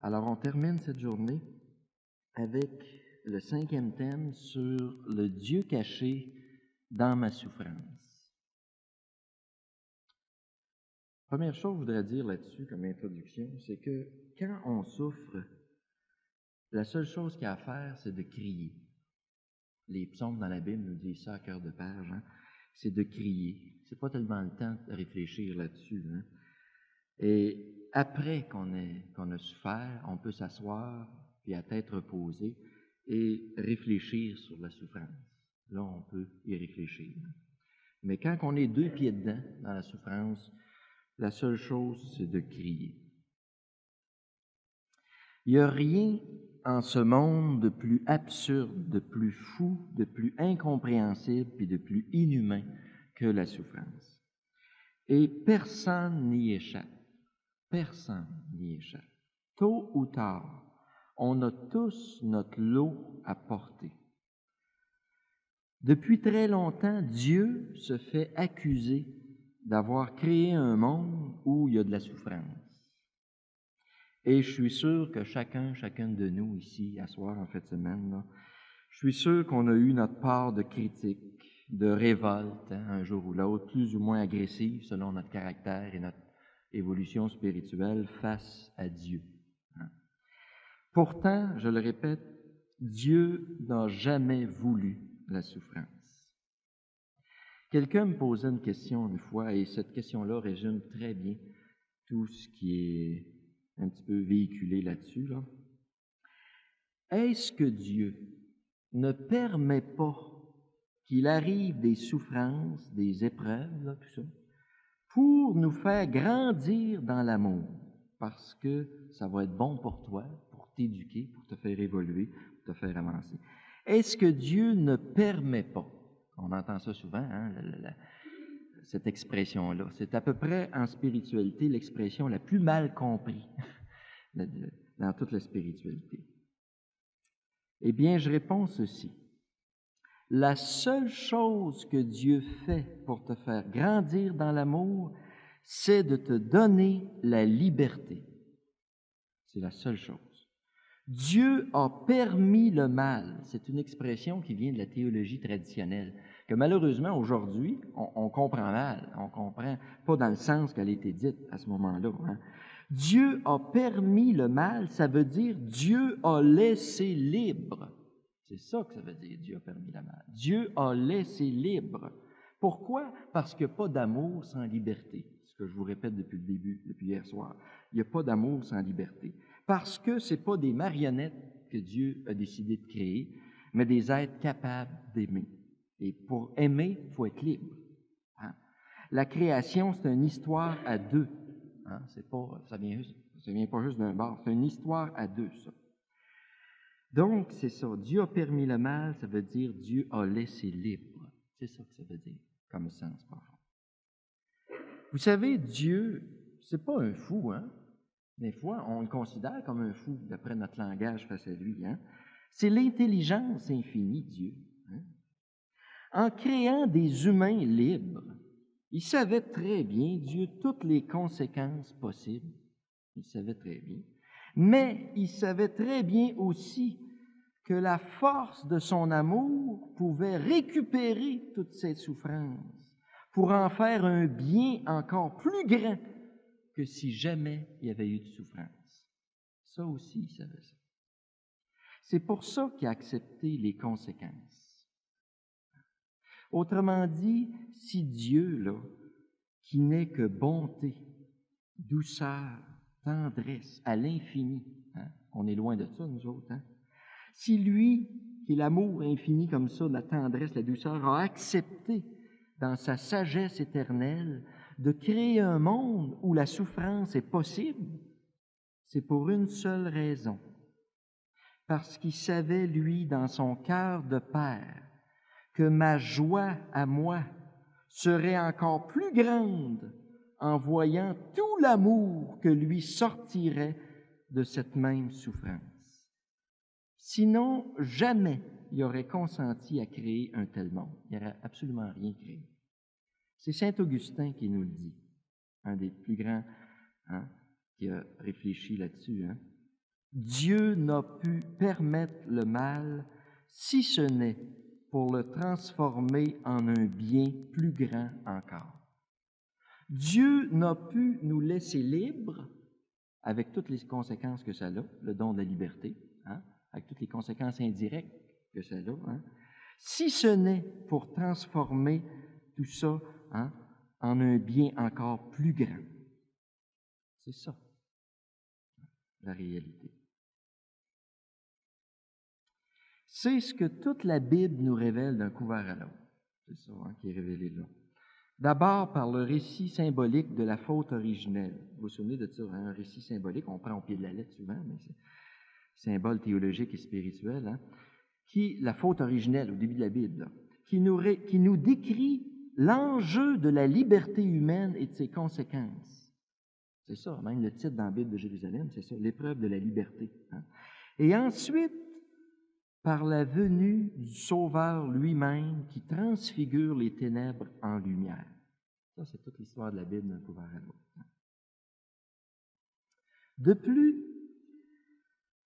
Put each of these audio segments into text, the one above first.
Alors, on termine cette journée avec le 5e thème sur le Dieu caché dans ma souffrance. Première chose que je voudrais dire là-dessus comme introduction, c'est que quand on souffre, la seule chose qu'il y a à faire, c'est de crier. Les psaumes dans la Bible nous disent ça à cœur de page, c'est de crier. C'est pas tellement le temps de réfléchir là-dessus. Et après qu'on a souffert, on peut s'asseoir, puis à tête reposée, et réfléchir sur la souffrance. Là, on peut y réfléchir. Mais quand on est 2 pieds dedans, dans la souffrance, la seule chose, c'est de crier. Il n'y a rien en ce monde de plus absurde, de plus fou, de plus incompréhensible et de plus inhumain que la souffrance. Et personne n'y échappe. Personne n'y échappe. Tôt ou tard, on a tous notre lot à porter. Depuis très longtemps, Dieu se fait accuser d'avoir créé un monde où il y a de la souffrance. Et je suis sûr que chacune de nous ici, à soir, en fin de semaine, je suis sûr qu'on a eu notre part de critiques, de révolte, un jour ou l'autre, plus ou moins agressive selon notre caractère et notre évolution spirituelle face à Dieu. Pourtant, je le répète, Dieu n'a jamais voulu la souffrance. Quelqu'un me posait une question une fois, et cette question-là résume très bien tout ce qui est un petit peu véhiculé là-dessus. Est-ce que Dieu ne permet pas qu'il arrive des souffrances, des épreuves, tout ça, pour nous faire grandir dans l'amour, parce que ça va être bon pour toi, pour t'éduquer, pour te faire évoluer, pour te faire avancer. Est-ce que Dieu ne permet pas? On entend ça souvent, cette expression-là. C'est à peu près en spiritualité l'expression la plus mal comprise dans toute la spiritualité. Eh bien, je réponds ceci. La seule chose que Dieu fait pour te faire grandir dans l'amour, c'est de te donner la liberté. C'est la seule chose. Dieu a permis le mal. C'est une expression qui vient de la théologie traditionnelle, que malheureusement, aujourd'hui, on comprend mal. On comprend pas dans le sens qu'elle a été dite à ce moment-là. Dieu a permis le mal, ça veut dire Dieu a laissé libre. C'est ça que ça veut dire, Dieu a permis le mal. Dieu a laissé libre. Pourquoi? Parce qu'il n'y a pas d'amour sans liberté. Ce que je vous répète depuis le début, depuis hier soir. Il n'y a pas d'amour sans liberté. Parce que ce n'est pas des marionnettes que Dieu a décidé de créer, mais des êtres capables d'aimer. Et pour aimer, il faut être libre. La création, c'est une histoire à deux. Ça vient pas juste d'un bord. C'est une histoire à deux, ça. Donc, c'est ça. Dieu a permis le mal, ça veut dire Dieu a laissé libre. C'est ça que ça veut dire, comme sens profond. Vous savez, Dieu, c'est pas un fou, Des fois, on le considère comme un fou, d'après notre langage face à lui, C'est l'intelligence infinie, Dieu. En créant des humains libres, il savait très bien, Dieu, toutes les conséquences possibles. Il savait très bien. Mais il savait très bien aussi que la force de son amour pouvait récupérer toutes ces souffrances pour en faire un bien encore plus grand que si jamais il y avait eu de souffrance. Ça aussi, il savait ça. C'est pour ça qu'il a accepté les conséquences. Autrement dit, si Dieu, qui n'est que bonté, douceur, tendresse, à l'infini, on est loin de ça, nous autres, si lui, qui est l'amour infini comme ça, la tendresse, la douceur, a accepté dans sa sagesse éternelle de créer un monde où la souffrance est possible, c'est pour une seule raison. Parce qu'il savait, lui, dans son cœur de père, que ma joie à moi serait encore plus grande en voyant tout l'amour que lui sortirait de cette même souffrance. Sinon, jamais il aurait consenti à créer un tel monde. Il n'aurait absolument rien créé. C'est saint Augustin qui nous le dit, un des plus grands qui a réfléchi là-dessus. Dieu n'a pu permettre le mal si ce n'est pour le transformer en un bien plus grand encore. Dieu n'a pu nous laisser libres avec toutes les conséquences que ça a, le don de la liberté, hein, avec toutes les conséquences indirectes que ça a, hein, si ce n'est pour transformer tout ça, hein, en un bien encore plus grand. C'est ça, la réalité. C'est ce que toute la Bible nous révèle d'un couvert à l'autre. C'est ça, hein, qui est révélé là. D'abord par le récit symbolique de la faute originelle. Vous vous souvenez de ça, hein, un récit symbolique, on prend au pied de la lettre souvent, mais c'est symbole théologique et spirituel, hein, qui, la faute originelle au début de la Bible, là, qui nous décrit l'enjeu de la liberté humaine et de ses conséquences. C'est ça, même le titre dans la Bible de Jérusalem, c'est ça, l'épreuve de la liberté. Hein. Et ensuite, par la venue du Sauveur lui-même qui transfigure les ténèbres en lumière. Ça, c'est toute l'histoire de la Bible d'un couvert à l'autre. De plus,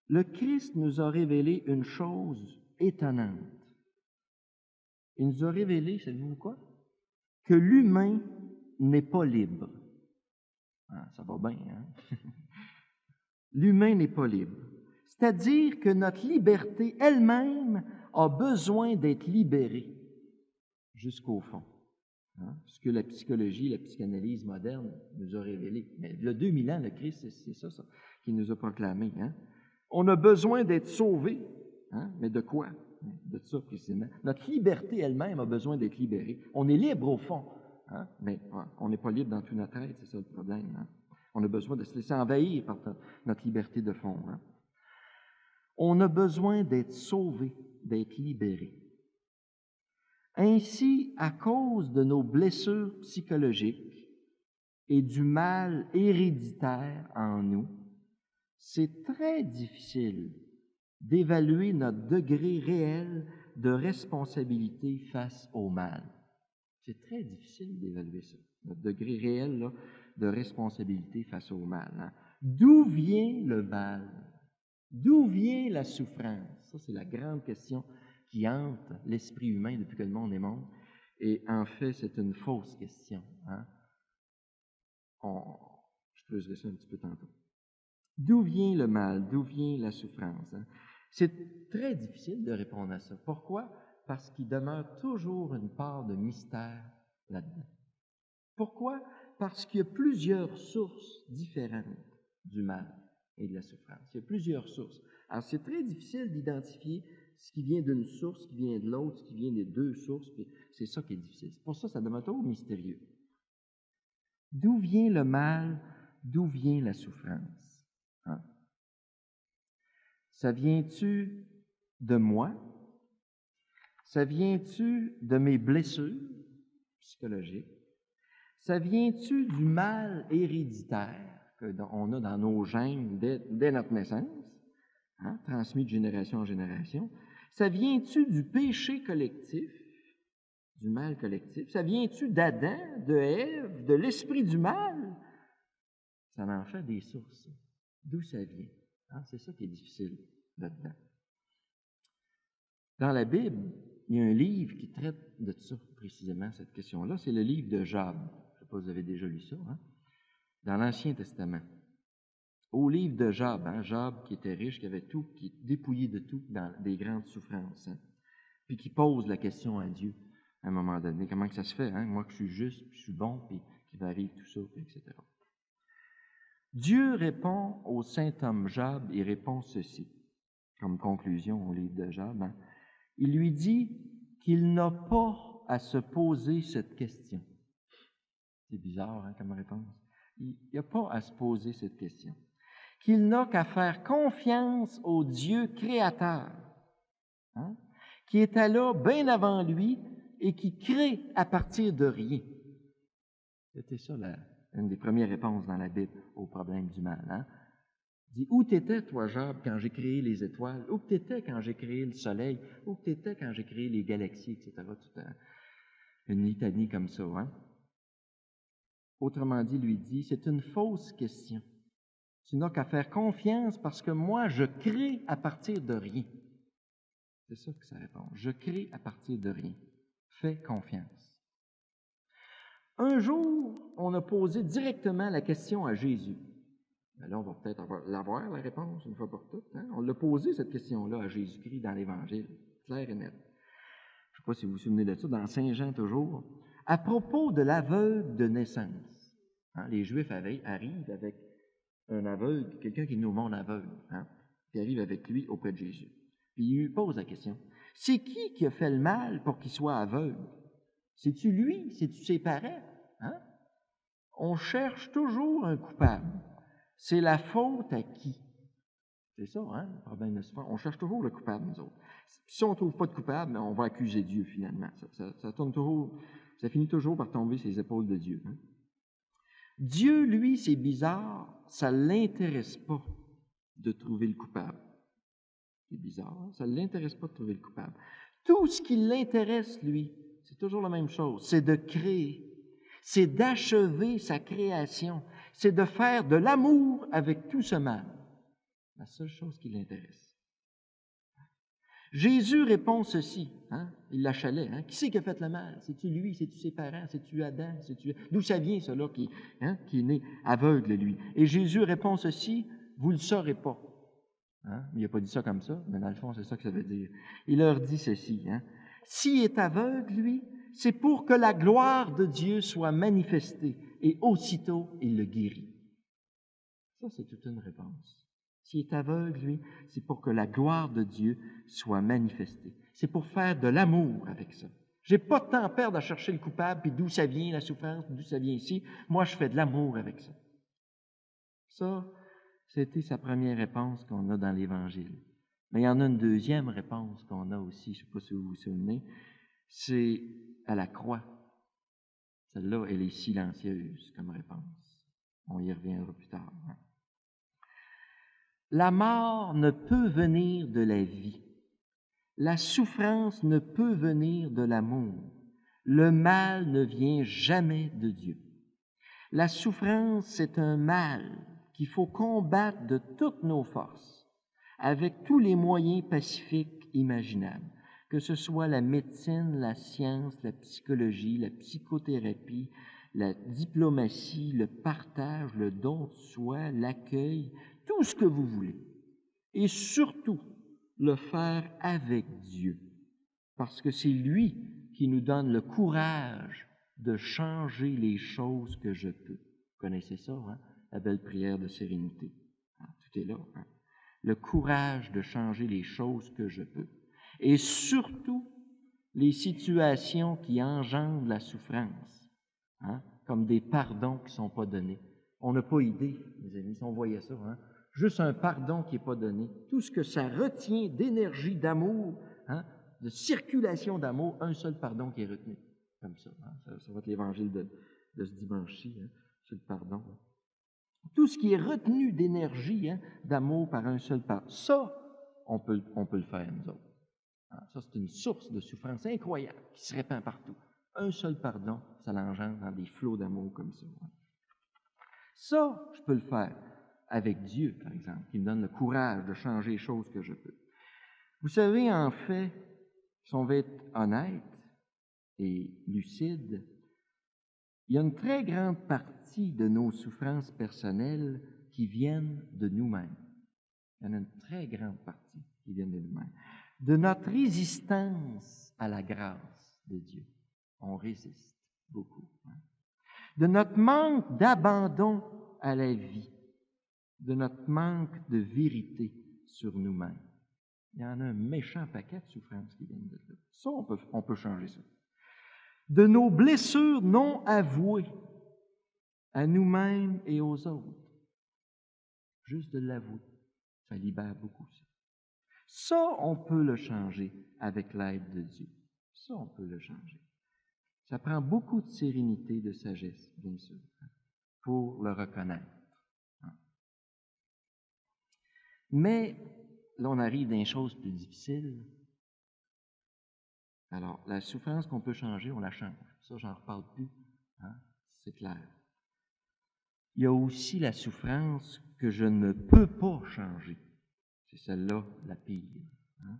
le Christ nous a révélé une chose étonnante. Il nous a révélé, savez-vous quoi? Que l'humain n'est pas libre. Ah, ça va bien, hein? L'humain n'est pas libre. C'est-à-dire que notre liberté elle-même a besoin d'être libérée jusqu'au fond. Hein? Ce que la psychologie, la psychanalyse moderne nous a révélé. Mais il y a 2000 ans, le Christ, c'est ça qu'il nous a proclamé. Hein? On a besoin d'être sauvés. Hein? Mais de quoi? De ça, précisément. Notre liberté elle-même a besoin d'être libérée. On est libre au fond, hein? Mais on n'est pas libre dans toute notre être, c'est ça le problème. Hein? On a besoin de se laisser envahir par notre liberté de fond. Hein? On a besoin d'être sauvé, d'être libéré. Ainsi, à cause de nos blessures psychologiques et du mal héréditaire en nous, c'est très difficile d'évaluer notre degré réel de responsabilité face au mal. C'est très difficile d'évaluer ça, notre degré réel là, de responsabilité face au mal. Hein. D'où vient le mal? D'où vient la souffrance? Ça, c'est la grande question qui hante l'esprit humain depuis que le monde est monde. Et en fait, c'est une fausse question. Hein? Je creuserai ça un petit peu tantôt. D'où vient le mal? D'où vient la souffrance? Hein? C'est très difficile de répondre à ça. Pourquoi? Parce qu'il demeure toujours une part de mystère là-dedans. Pourquoi? Parce qu'il y a plusieurs sources différentes du mal et de la souffrance. Il y a plusieurs sources. Alors, c'est très difficile d'identifier ce qui vient d'une source, ce qui vient de l'autre, ce qui vient des deux sources, puis c'est ça qui est difficile. C'est pour ça que ça demeure toujours mystérieux. D'où vient le mal? D'où vient la souffrance? Hein? Ça vient-tu de moi? Ça vient-tu de mes blessures psychologiques? Ça vient-tu du mal héréditaire qu'on a dans nos gènes dès notre naissance, hein, transmis de génération en génération? Ça vient-tu du péché collectif, du mal collectif? Ça vient-tu d'Adam, de Ève, de l'esprit du mal? Ça en fait des sources. D'où ça vient? Hein? C'est ça qui est difficile là-dedans. Dans la Bible, il y a un livre qui traite de ça, précisément, cette question-là. C'est le livre de Job. Je ne sais pas si vous avez déjà lu ça, hein? Dans l'Ancien Testament. Au livre de Job, hein? Job qui était riche, qui avait tout, qui est dépouillé de tout dans des grandes souffrances, hein? Puis qui pose la question à Dieu à un moment donné. Comment que ça se fait, hein? Moi que je suis juste, puis je suis bon, puis qu'il m'arrive tout ça, puis etc. Dieu répond au saint homme Job, il répond ceci, comme conclusion au livre de Job, hein? Il lui dit qu'il n'a pas à se poser cette question. C'est bizarre, hein, comme réponse. Il n'a pas à se poser cette question. Qu'il n'a qu'à faire confiance au Dieu créateur, hein, qui était là bien avant lui et qui crée à partir de rien. C'était ça une des premières réponses dans la Bible au problème du mal. Hein? Il dit, où t'étais, toi, Job, quand j'ai créé les étoiles? Où t'étais quand j'ai créé le soleil? Où t'étais quand j'ai créé les galaxies, etc.? Toute une litanie comme ça. Hein? Autrement dit, lui dit, c'est une fausse question. Tu n'as qu'à faire confiance parce que moi, je crée à partir de rien. C'est ça que ça répond. Je crée à partir de rien. Fais confiance. Un jour, on a posé directement la question à Jésus. Ben là, on va peut-être l'avoir, la réponse, une fois pour toutes. Hein? On l'a posé, cette question-là, à Jésus-Christ dans l'Évangile, clair et net. Je ne sais pas si vous vous souvenez de ça, dans Saint Jean toujours. À propos de l'aveugle de naissance. Hein? Les Juifs arrivent avec un aveugle, quelqu'un qui est au monde aveugle, hein? Puis arrive avec lui auprès de Jésus. Puis il lui pose la question. C'est qui a fait le mal pour qu'il soit aveugle? C'est-tu lui? C'est-tu ses parents? Hein? On cherche toujours un coupable. C'est la faute à qui? C'est ça, hein, le problème de souvent. On cherche toujours le coupable, nous autres. Si on ne trouve pas de coupable, on va accuser Dieu, finalement. Ça tourne toujours, ça finit toujours par tomber sur les épaules de Dieu. Hein? Dieu, lui, c'est bizarre, ça ne l'intéresse pas de trouver le coupable. C'est bizarre, hein? Ça ne l'intéresse pas de trouver le coupable. Tout ce qui l'intéresse, lui, c'est toujours la même chose, c'est de créer, c'est d'achever sa création, c'est de faire de l'amour avec tout ce mal. La seule chose qui l'intéresse. Jésus répond ceci, hein? Il l'achalait. Hein? Qui c'est qui a fait le mal? C'est-tu lui? C'est-tu ses parents? C'est-tu Adam? D'où ça vient, cela, qui est né aveugle, lui? Et Jésus répond ceci, vous ne le saurez pas. Hein? Il n'a pas dit ça comme ça, mais dans le fond, c'est ça que ça veut dire. Il leur dit ceci, hein? S'il est aveugle, lui, c'est pour que la gloire de Dieu soit manifestée, et aussitôt, il le guérit. Ça, c'est toute une réponse. S'il est aveugle, lui, c'est pour que la gloire de Dieu soit manifestée. C'est pour faire de l'amour avec ça. J'ai pas de temps à perdre à chercher le coupable, puis d'où ça vient, la souffrance, d'où ça vient ici. Moi, je fais de l'amour avec ça. Ça, c'était sa première réponse qu'on a dans l'Évangile. Mais il y en a une deuxième réponse qu'on a aussi, je ne sais pas si vous vous souvenez, c'est à la croix. Celle-là, elle est silencieuse comme réponse. On y reviendra plus tard. Hein? La mort ne peut venir de la vie. La souffrance ne peut venir de l'amour. Le mal ne vient jamais de Dieu. La souffrance, c'est un mal qu'il faut combattre de toutes nos forces, avec tous les moyens pacifiques imaginables, que ce soit la médecine, la science, la psychologie, la psychothérapie, la diplomatie, le partage, le don de soi, l'accueil, tout ce que vous voulez. Et surtout, le faire avec Dieu, parce que c'est lui qui nous donne le courage de changer les choses que je peux. Vous connaissez ça, hein? La belle prière de sérénité. Hein? Tout est là. Hein? Le courage de changer les choses que je peux. Et surtout, les situations qui engendrent la souffrance, hein? Comme des pardons qui ne sont pas donnés. On n'a pas idée, mes amis, si on voyait ça, hein? Juste un pardon qui n'est pas donné. Tout ce que ça retient d'énergie, d'amour, hein? De circulation d'amour, un seul pardon qui est retenu. Comme ça. Hein? Ça va être l'évangile de ce dimanche-ci, hein? C'est le pardon. Hein? Tout ce qui est retenu d'énergie, hein? D'amour par un seul pardon. Ça, on peut le faire, nous autres. Hein? Ça, c'est une source de souffrance incroyable qui se répand partout. Un seul pardon, ça l'engendre dans des flots d'amour comme ça. Hein? Ça, je peux le faire avec Dieu, par exemple, qui me donne le courage de changer les choses que je peux. Vous savez, en fait, si on veut être honnête et lucide, il y a une très grande partie de nos souffrances personnelles qui viennent de nous-mêmes. Il y en a une très grande partie qui vient de nous-mêmes. De notre résistance à la grâce de Dieu. On résiste beaucoup. Hein? De notre manque d'abandon à la vie. De notre manque de vérité sur nous-mêmes. Il y en a un méchant paquet de souffrances qui viennent de là. Ça, on peut changer ça. De nos blessures non avouées à nous-mêmes et aux autres. Juste de l'avouer, ça libère beaucoup ça. Ça, on peut le changer avec l'aide de Dieu. Ça, on peut le changer. Ça prend beaucoup de sérénité, de sagesse, bien sûr, pour le reconnaître. Mais là, on arrive dans les choses plus difficiles. Alors, la souffrance qu'on peut changer, on la change. Ça, j'en reparle plus. Hein? C'est clair. il y a aussi la souffrance que je ne peux pas changer. C'est celle-là la pire. Hein?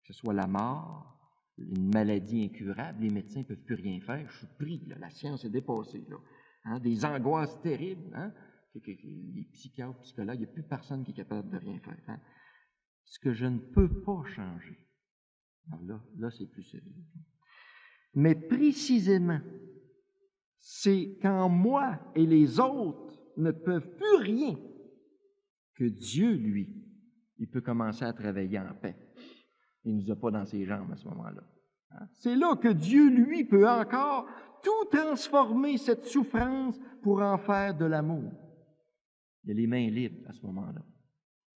Que ce soit la mort, une maladie incurable, les médecins ne peuvent plus rien faire. Je suis pris, là, la science est dépassée. Là. Hein? Des angoisses terribles. Hein? Les psychiatres, psychologues, il n'y a plus personne qui est capable de rien faire. Hein? Ce que je ne peux pas changer. Alors là c'est plus sérieux. Mais précisément, c'est quand moi et les autres ne peuvent plus rien que Dieu, lui, il peut commencer à travailler en paix. Il ne nous a pas dans ses jambes à ce moment-là. Hein? C'est là que Dieu, lui, peut encore tout transformer cette souffrance pour en faire de l'amour. Il a les mains libres à ce moment-là,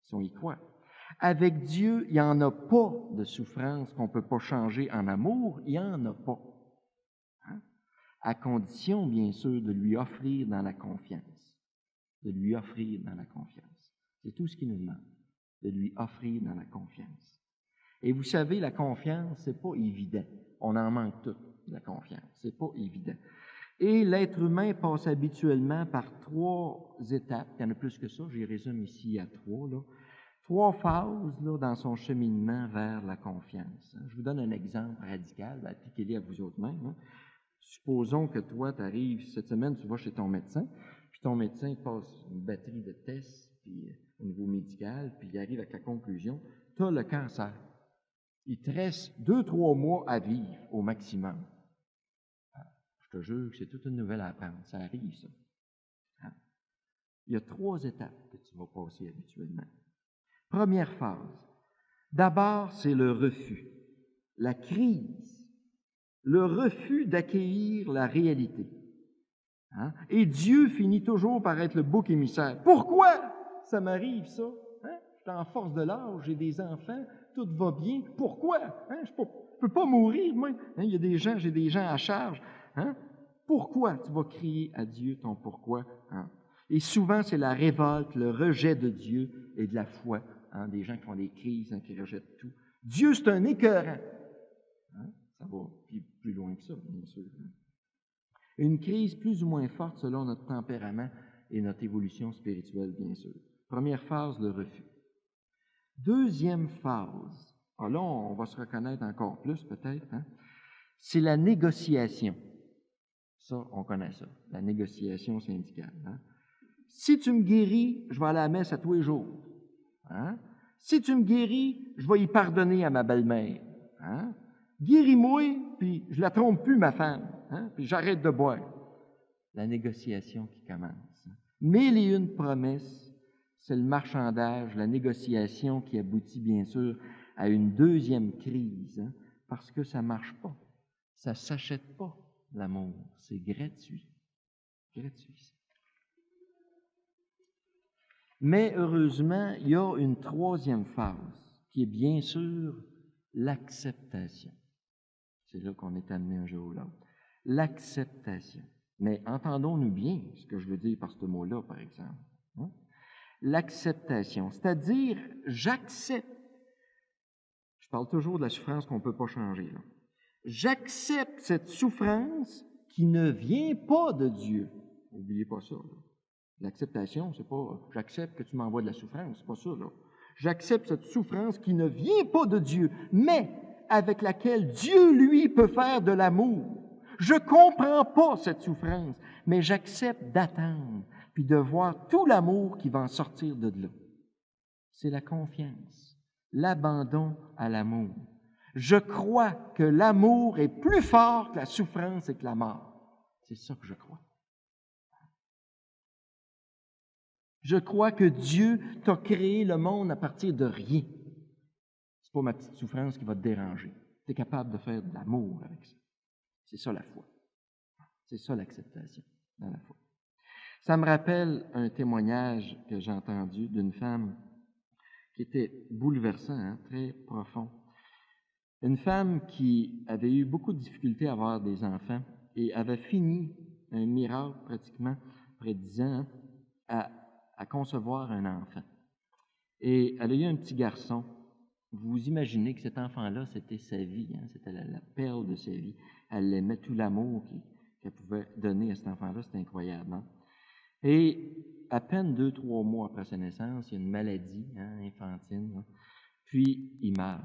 si on y croit. Avec Dieu, il n'y en a pas de souffrance qu'on ne peut pas changer en amour, il n'y en a pas. Hein? À condition, bien sûr, de lui offrir dans la confiance. De lui offrir dans la confiance. C'est tout ce qu'il nous demande, de lui offrir dans la confiance. Et vous savez, la confiance, c'est pas évident. On en manque tout, la confiance. C'est pas évident. Et l'être humain passe habituellement par 3 étapes. Il y en a plus que ça, je les résume ici à 3, là. 3 phases là, dans son cheminement vers la confiance. Je vous donne un exemple radical, appliquez-les à vous autres mêmes. Hein. Supposons que toi, tu arrives cette semaine, tu vas chez ton médecin, puis ton médecin passe une batterie de tests puis, au niveau médical, puis il arrive avec la conclusion, tu as le cancer. Il te reste 2-3 mois à vivre au maximum. Je te jure que c'est toute une nouvelle à apprendre. Ça arrive, ça. Hein? Il y a 3 étapes que tu vas passer habituellement. Première phase. D'abord, c'est le refus, la crise, le refus d'accueillir la réalité. Hein? Et Dieu finit toujours par être le bouc émissaire. Pourquoi ça m'arrive, ça? Hein? Je suis en force de l'âge, j'ai des enfants, tout va bien. Pourquoi? Hein? Je ne peux pas mourir, moi. Hein? Il y a des gens, j'ai des gens à charge. Hein? Pourquoi? Tu vas crier à Dieu ton pourquoi. Hein? Et souvent, c'est la révolte, le rejet de Dieu et de la foi. Hein? Des gens qui font des crises, hein, qui rejettent tout. Dieu, c'est un écœurant. Hein? Ça va plus loin que ça, bien sûr. Hein? Une crise plus ou moins forte selon notre tempérament et notre évolution spirituelle, bien sûr. Première phase, le refus. Deuxième phase, là, on va se reconnaître encore plus peut-être, hein? C'est la négociation. Ça, on connaît ça, la négociation syndicale. Hein? Si tu me guéris, je vais aller à la messe à tous les jours. Hein? Si tu me guéris, je vais y pardonner à ma belle-mère. Hein? Guéris-moi, puis je la trompe plus, ma femme. Hein? Puis j'arrête de boire. La négociation qui commence. 1001 promesses, c'est le marchandage, la négociation qui aboutit bien sûr à une deuxième crise, hein? Parce que ça ne marche pas. Ça ne s'achète pas, l'amour. C'est gratuit. Gratuit. Mais heureusement, il y a une troisième phase qui est bien sûr l'acceptation. C'est là qu'on est amené un jour ou l'autre. L'acceptation. Mais entendons-nous bien ce que je veux dire par ce mot-là, par exemple. Hein? L'acceptation, c'est-à-dire j'accepte. Je parle toujours de la souffrance qu'on ne peut pas changer. Là. J'accepte cette souffrance qui ne vient pas de Dieu. N'oubliez pas ça. Là. L'acceptation, c'est pas j'accepte que tu m'envoies de la souffrance, c'est pas ça, là. J'accepte cette souffrance qui ne vient pas de Dieu, mais avec laquelle Dieu, lui, peut faire de l'amour. Je comprends pas cette souffrance, mais j'accepte d'attendre, puis de voir tout l'amour qui va en sortir de là. C'est la confiance, l'abandon à l'amour. Je crois que l'amour est plus fort que la souffrance et que la mort. C'est ça que je crois. Je crois que Dieu t'a créé le monde à partir de rien. C'est pas ma petite souffrance qui va te déranger. Tu es capable de faire de l'amour avec ça. C'est ça la foi. C'est ça l'acceptation dans la foi. Ça me rappelle un témoignage que j'ai entendu d'une femme qui était bouleversant, hein, très profond. Une femme qui avait eu beaucoup de difficultés à avoir des enfants et avait fini un miracle pratiquement, après 10 ans, à concevoir un enfant. Et elle a eu un petit garçon. Vous imaginez que cet enfant-là, c'était sa vie, hein? C'était la perle de sa vie. Elle aimait tout l'amour qu'elle pouvait donner à cet enfant-là, c'était incroyable. Hein? Et à peine 2-3 mois après sa naissance, il y a une maladie infantile, puis il meurt.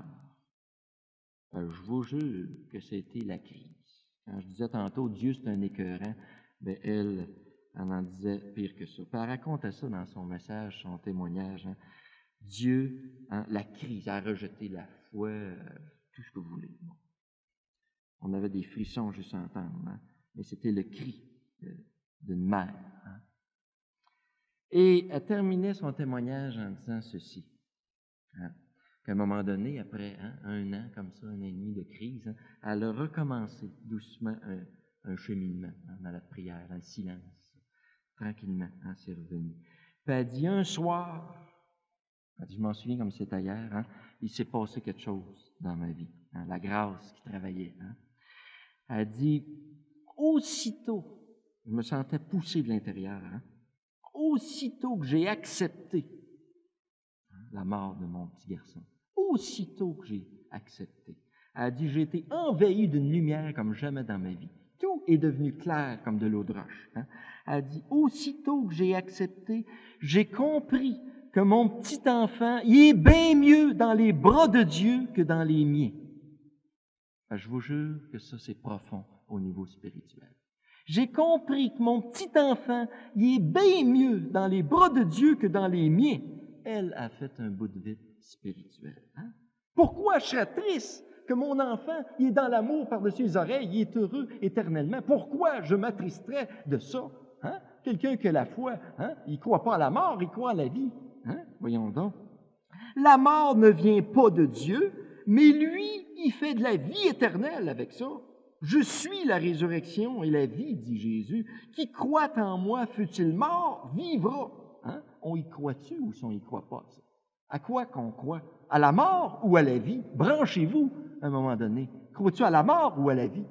Je vous jure que c'était la crise. Quand je disais tantôt, Dieu c'est un écœurant, bien elle en disait pire que ça. Puis elle racontait ça dans son message, son témoignage. Dieu, la crise, a rejeté la foi, tout ce que vous voulez. Bon. On avait des frissons juste à entendre, mais c'était le cri d'une mère. Et elle terminait son témoignage en disant ceci, qu'à un moment donné, après 1 an comme ça, 1 an et demi de crise, elle a recommencé doucement un cheminement dans la prière, dans le silence, tranquillement, c'est revenu. Puis elle dit un soir, elle dit, je m'en souviens comme c'était hier, il s'est passé quelque chose dans ma vie, la grâce qui travaillait. Elle dit, aussitôt, je me sentais poussé de l'intérieur, aussitôt que j'ai accepté la mort de mon petit garçon, aussitôt que j'ai accepté, elle dit, j'ai été envahi d'une lumière comme jamais dans ma vie. Tout est devenu clair comme de l'eau de roche. Elle dit, aussitôt que j'ai accepté, j'ai compris que mon petit enfant, il est bien mieux dans les bras de Dieu que dans les miens. Je vous jure que ça, c'est profond au niveau spirituel. J'ai compris que mon petit enfant, il est bien mieux dans les bras de Dieu que dans les miens. Elle a fait un bout de vide spirituel. Pourquoi je serais triste que mon enfant, il est dans l'amour par-dessus les oreilles, il est heureux éternellement? Pourquoi je m'attristerais de ça? Quelqu'un qui a la foi, il ne croit pas à la mort, il croit à la vie. Voyons donc. La mort ne vient pas de Dieu, mais lui, il fait de la vie éternelle avec ça. Je suis la résurrection et la vie, dit Jésus. Qui croit en moi, fût-il mort, vivra. On y croit-tu ou si on y croit pas, ça? À quoi qu'on croit? À la mort ou à la vie? Branchez-vous à un moment donné. Crois-tu à la mort ou à la vie?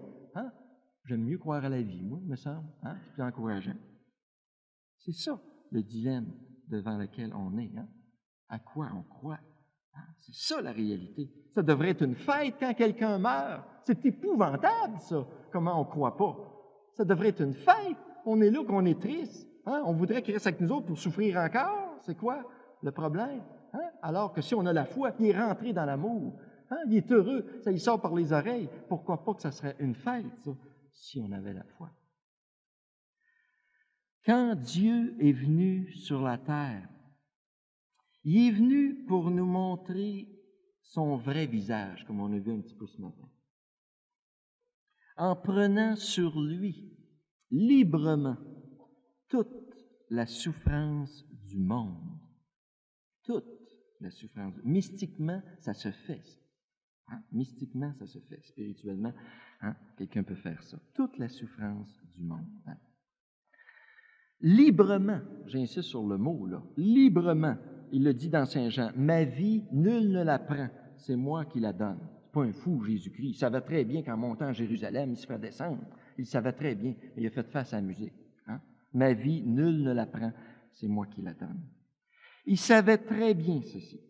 J'aime mieux croire à la vie, moi, il me semble. C'est plus encourageant. C'est ça, le dilemme devant lequel on est. À quoi on croit? C'est ça la réalité. Ça devrait être une fête quand quelqu'un meurt. C'est épouvantable, ça, comment on ne croit pas. Ça devrait être une fête. On est là, qu'on est triste. On voudrait qu'il reste avec nous autres pour souffrir encore. C'est quoi le problème? Alors que si on a la foi, il est rentré dans l'amour. Il est heureux, ça il sort par les oreilles. Pourquoi pas que ça serait une fête, ça, si on avait la foi? Quand Dieu est venu sur la terre, il est venu pour nous montrer son vrai visage, comme on a vu un petit peu ce matin, en prenant sur lui librement toute la souffrance du monde. Toute la souffrance. Mystiquement, ça se fait. Mystiquement, ça se fait. Spirituellement, quelqu'un peut faire ça. Toute la souffrance du monde. Librement, j'insiste sur le mot, là, librement, il le dit dans Saint Jean, « Ma vie, nul ne la prend, c'est moi qui la donne. » C'est pas un fou, Jésus-Christ. Il savait très bien qu'en montant à Jérusalem, il se fait descendre. Il savait très bien, mais il a fait face à la musique. Ma vie, nul ne la prend, c'est moi qui la donne. Il savait très bien ceci.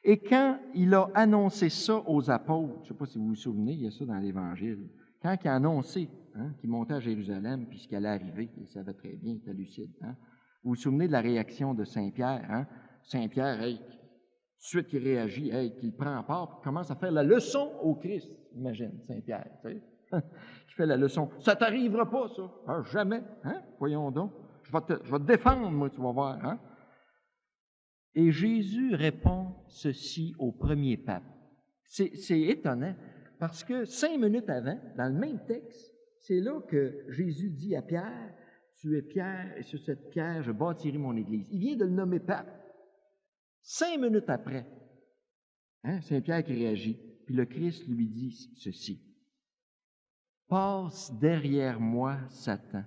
Et quand il a annoncé ça aux apôtres, je ne sais pas si vous vous souvenez, il y a ça dans l'Évangile, quand il a annoncé qu'il montait à Jérusalem, puis ce qui allait arriver, il savait très bien, il était lucide. Vous vous souvenez de la réaction de Saint-Pierre? Saint-Pierre, tout de suite qu'il réagit, qu'il prend part, puis commence à faire la leçon au Christ. Imagine, Saint-Pierre, tu sais, qui fait la leçon. Ça t'arrivera pas, ça. Jamais. Voyons donc. Je vais te défendre, moi, tu vas voir. Et Jésus répond ceci au premier pape. C'est étonnant, parce que 5 minutes avant, dans le même texte, c'est là que Jésus dit à Pierre, « Tu es Pierre, et sur cette pierre, je bâtirai mon Église. » Il vient de le nommer pape. 5 minutes après, c'est Pierre qui réagit, puis le Christ lui dit ceci, « Passe derrière moi, Satan.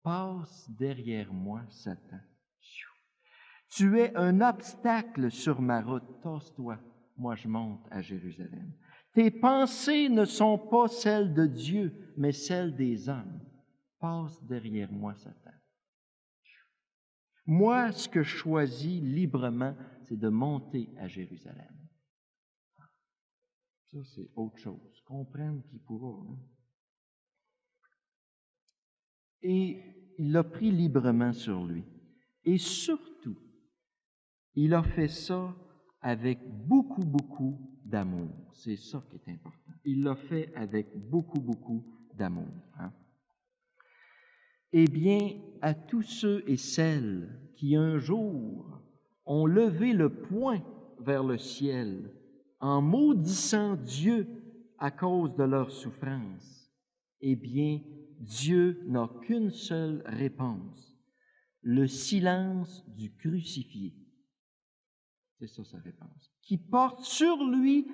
Passe derrière moi, Satan. » Tu es un obstacle sur ma route. Tasse-toi, moi je monte à Jérusalem. Tes pensées ne sont pas celles de Dieu, mais celles des hommes. Passe derrière moi, Satan. Moi, ce que je choisis librement, c'est de monter à Jérusalem. Ça, c'est autre chose. Comprendre qui pourra. Et il l'a pris librement sur lui. Et surtout, il a fait ça avec beaucoup, beaucoup d'amour. C'est ça qui est important. Il l'a fait avec beaucoup, beaucoup d'amour. Hein? Eh bien, à tous ceux et celles qui un jour ont levé le poing vers le ciel en maudissant Dieu à cause de leur souffrance, eh bien, Dieu n'a qu'une seule réponse, le silence du crucifié. C'est ça sa réponse. Qui porte sur lui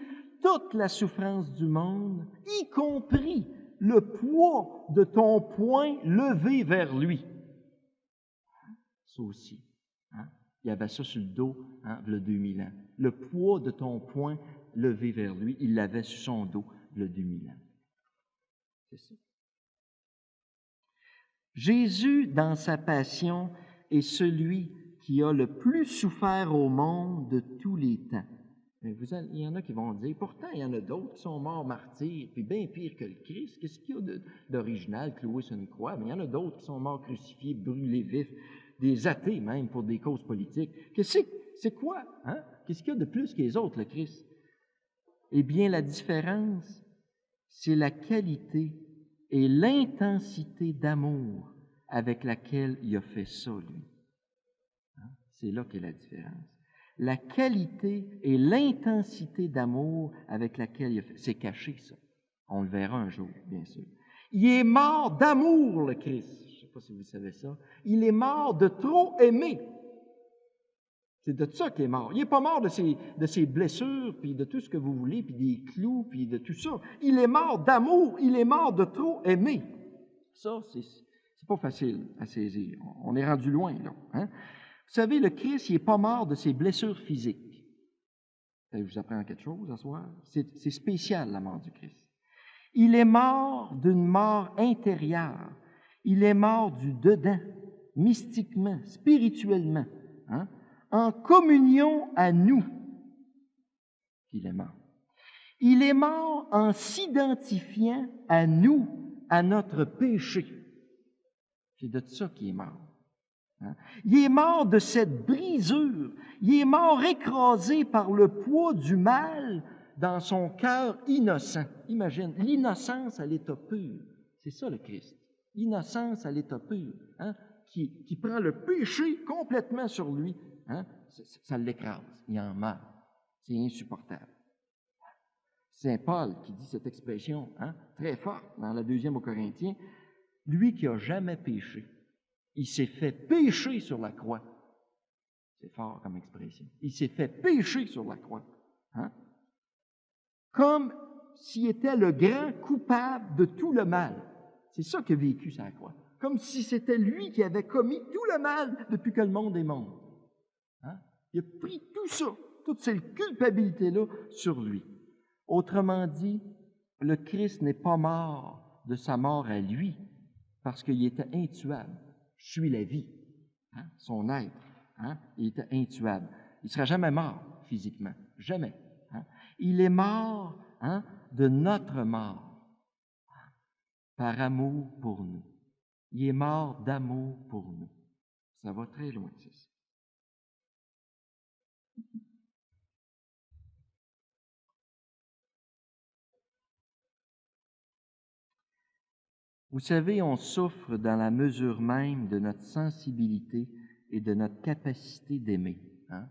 toute la souffrance du monde, y compris le poids de ton poing levé vers lui. Ça aussi. Hein? Il y avait ça sur le dos, il y a 2000 ans. Le poids de ton poing levé vers lui, il l'avait sur son dos, il y a 2000 ans. C'est ça. Jésus, dans sa passion, est celui qui a le plus souffert au monde de tous les temps. Il y en a qui vont dire, pourtant, il y en a d'autres qui sont morts martyrs, puis bien pire que le Christ. Qu'est-ce qu'il y a d'original, cloué sur une croix? Mais il y en a d'autres qui sont morts crucifiés, brûlés vifs, des athées même pour des causes politiques. C'est quoi? Hein? Qu'est-ce qu'il y a de plus que les autres, le Christ? Eh bien, la différence, c'est la qualité et l'intensité d'amour avec laquelle il a fait ça, lui. Hein? C'est là qu'est la différence. La qualité et l'intensité d'amour avec laquelle il a fait... C'est caché, ça. On le verra un jour, bien sûr. Il est mort d'amour, le Christ. Je ne sais pas si vous savez ça. Il est mort de trop aimer. C'est de ça qu'il est mort. Il n'est pas mort de ses blessures, puis de tout ce que vous voulez, puis des clous, puis de tout ça. Il est mort d'amour. Il est mort de trop aimer. Ça, c'est pas facile à saisir. On est rendu loin, là. Hein? Vous savez, le Christ, il n'est pas mort de ses blessures physiques. Je vous apprends quelque chose ce soir. C'est spécial, la mort du Christ. Il est mort d'une mort intérieure. Il est mort du dedans, mystiquement, spirituellement, hein, en communion à nous qu'il est mort. Il est mort en s'identifiant à nous, à notre péché. C'est de ça qu'il est mort. Il est mort de cette brisure. Il est mort écrasé par le poids du mal dans son cœur innocent. Imagine, l'innocence à l'état pur. C'est ça le Christ. L'innocence à l'état pur, hein, qui prend le péché complètement sur lui. Hein, ça l'écrase. Il en meurt. C'est insupportable. Saint Paul qui dit cette expression très forte dans la 2e aux Corinthiens, lui qui n'a jamais péché. Il s'est fait pécher sur la croix. C'est fort comme expression. Il s'est fait pécher sur la croix. Hein? Comme s'il était le grand coupable de tout le mal. C'est ça qu'il a vécu sur la croix. Comme si c'était lui qui avait commis tout le mal depuis que le monde est monde. Hein? Il a pris tout ça, toute cette culpabilité-là sur lui. Autrement dit, le Christ n'est pas mort de sa mort à lui parce qu'il était intuable. Je suis la vie, hein? Son être, hein? Il était intuable. Il ne sera jamais mort physiquement, jamais. Hein? Il est mort de notre mort, par amour pour nous. Il est mort d'amour pour nous. Ça va très loin, c'est ça. Vous savez, on souffre dans la mesure même de notre sensibilité et de notre capacité d'aimer. Hein?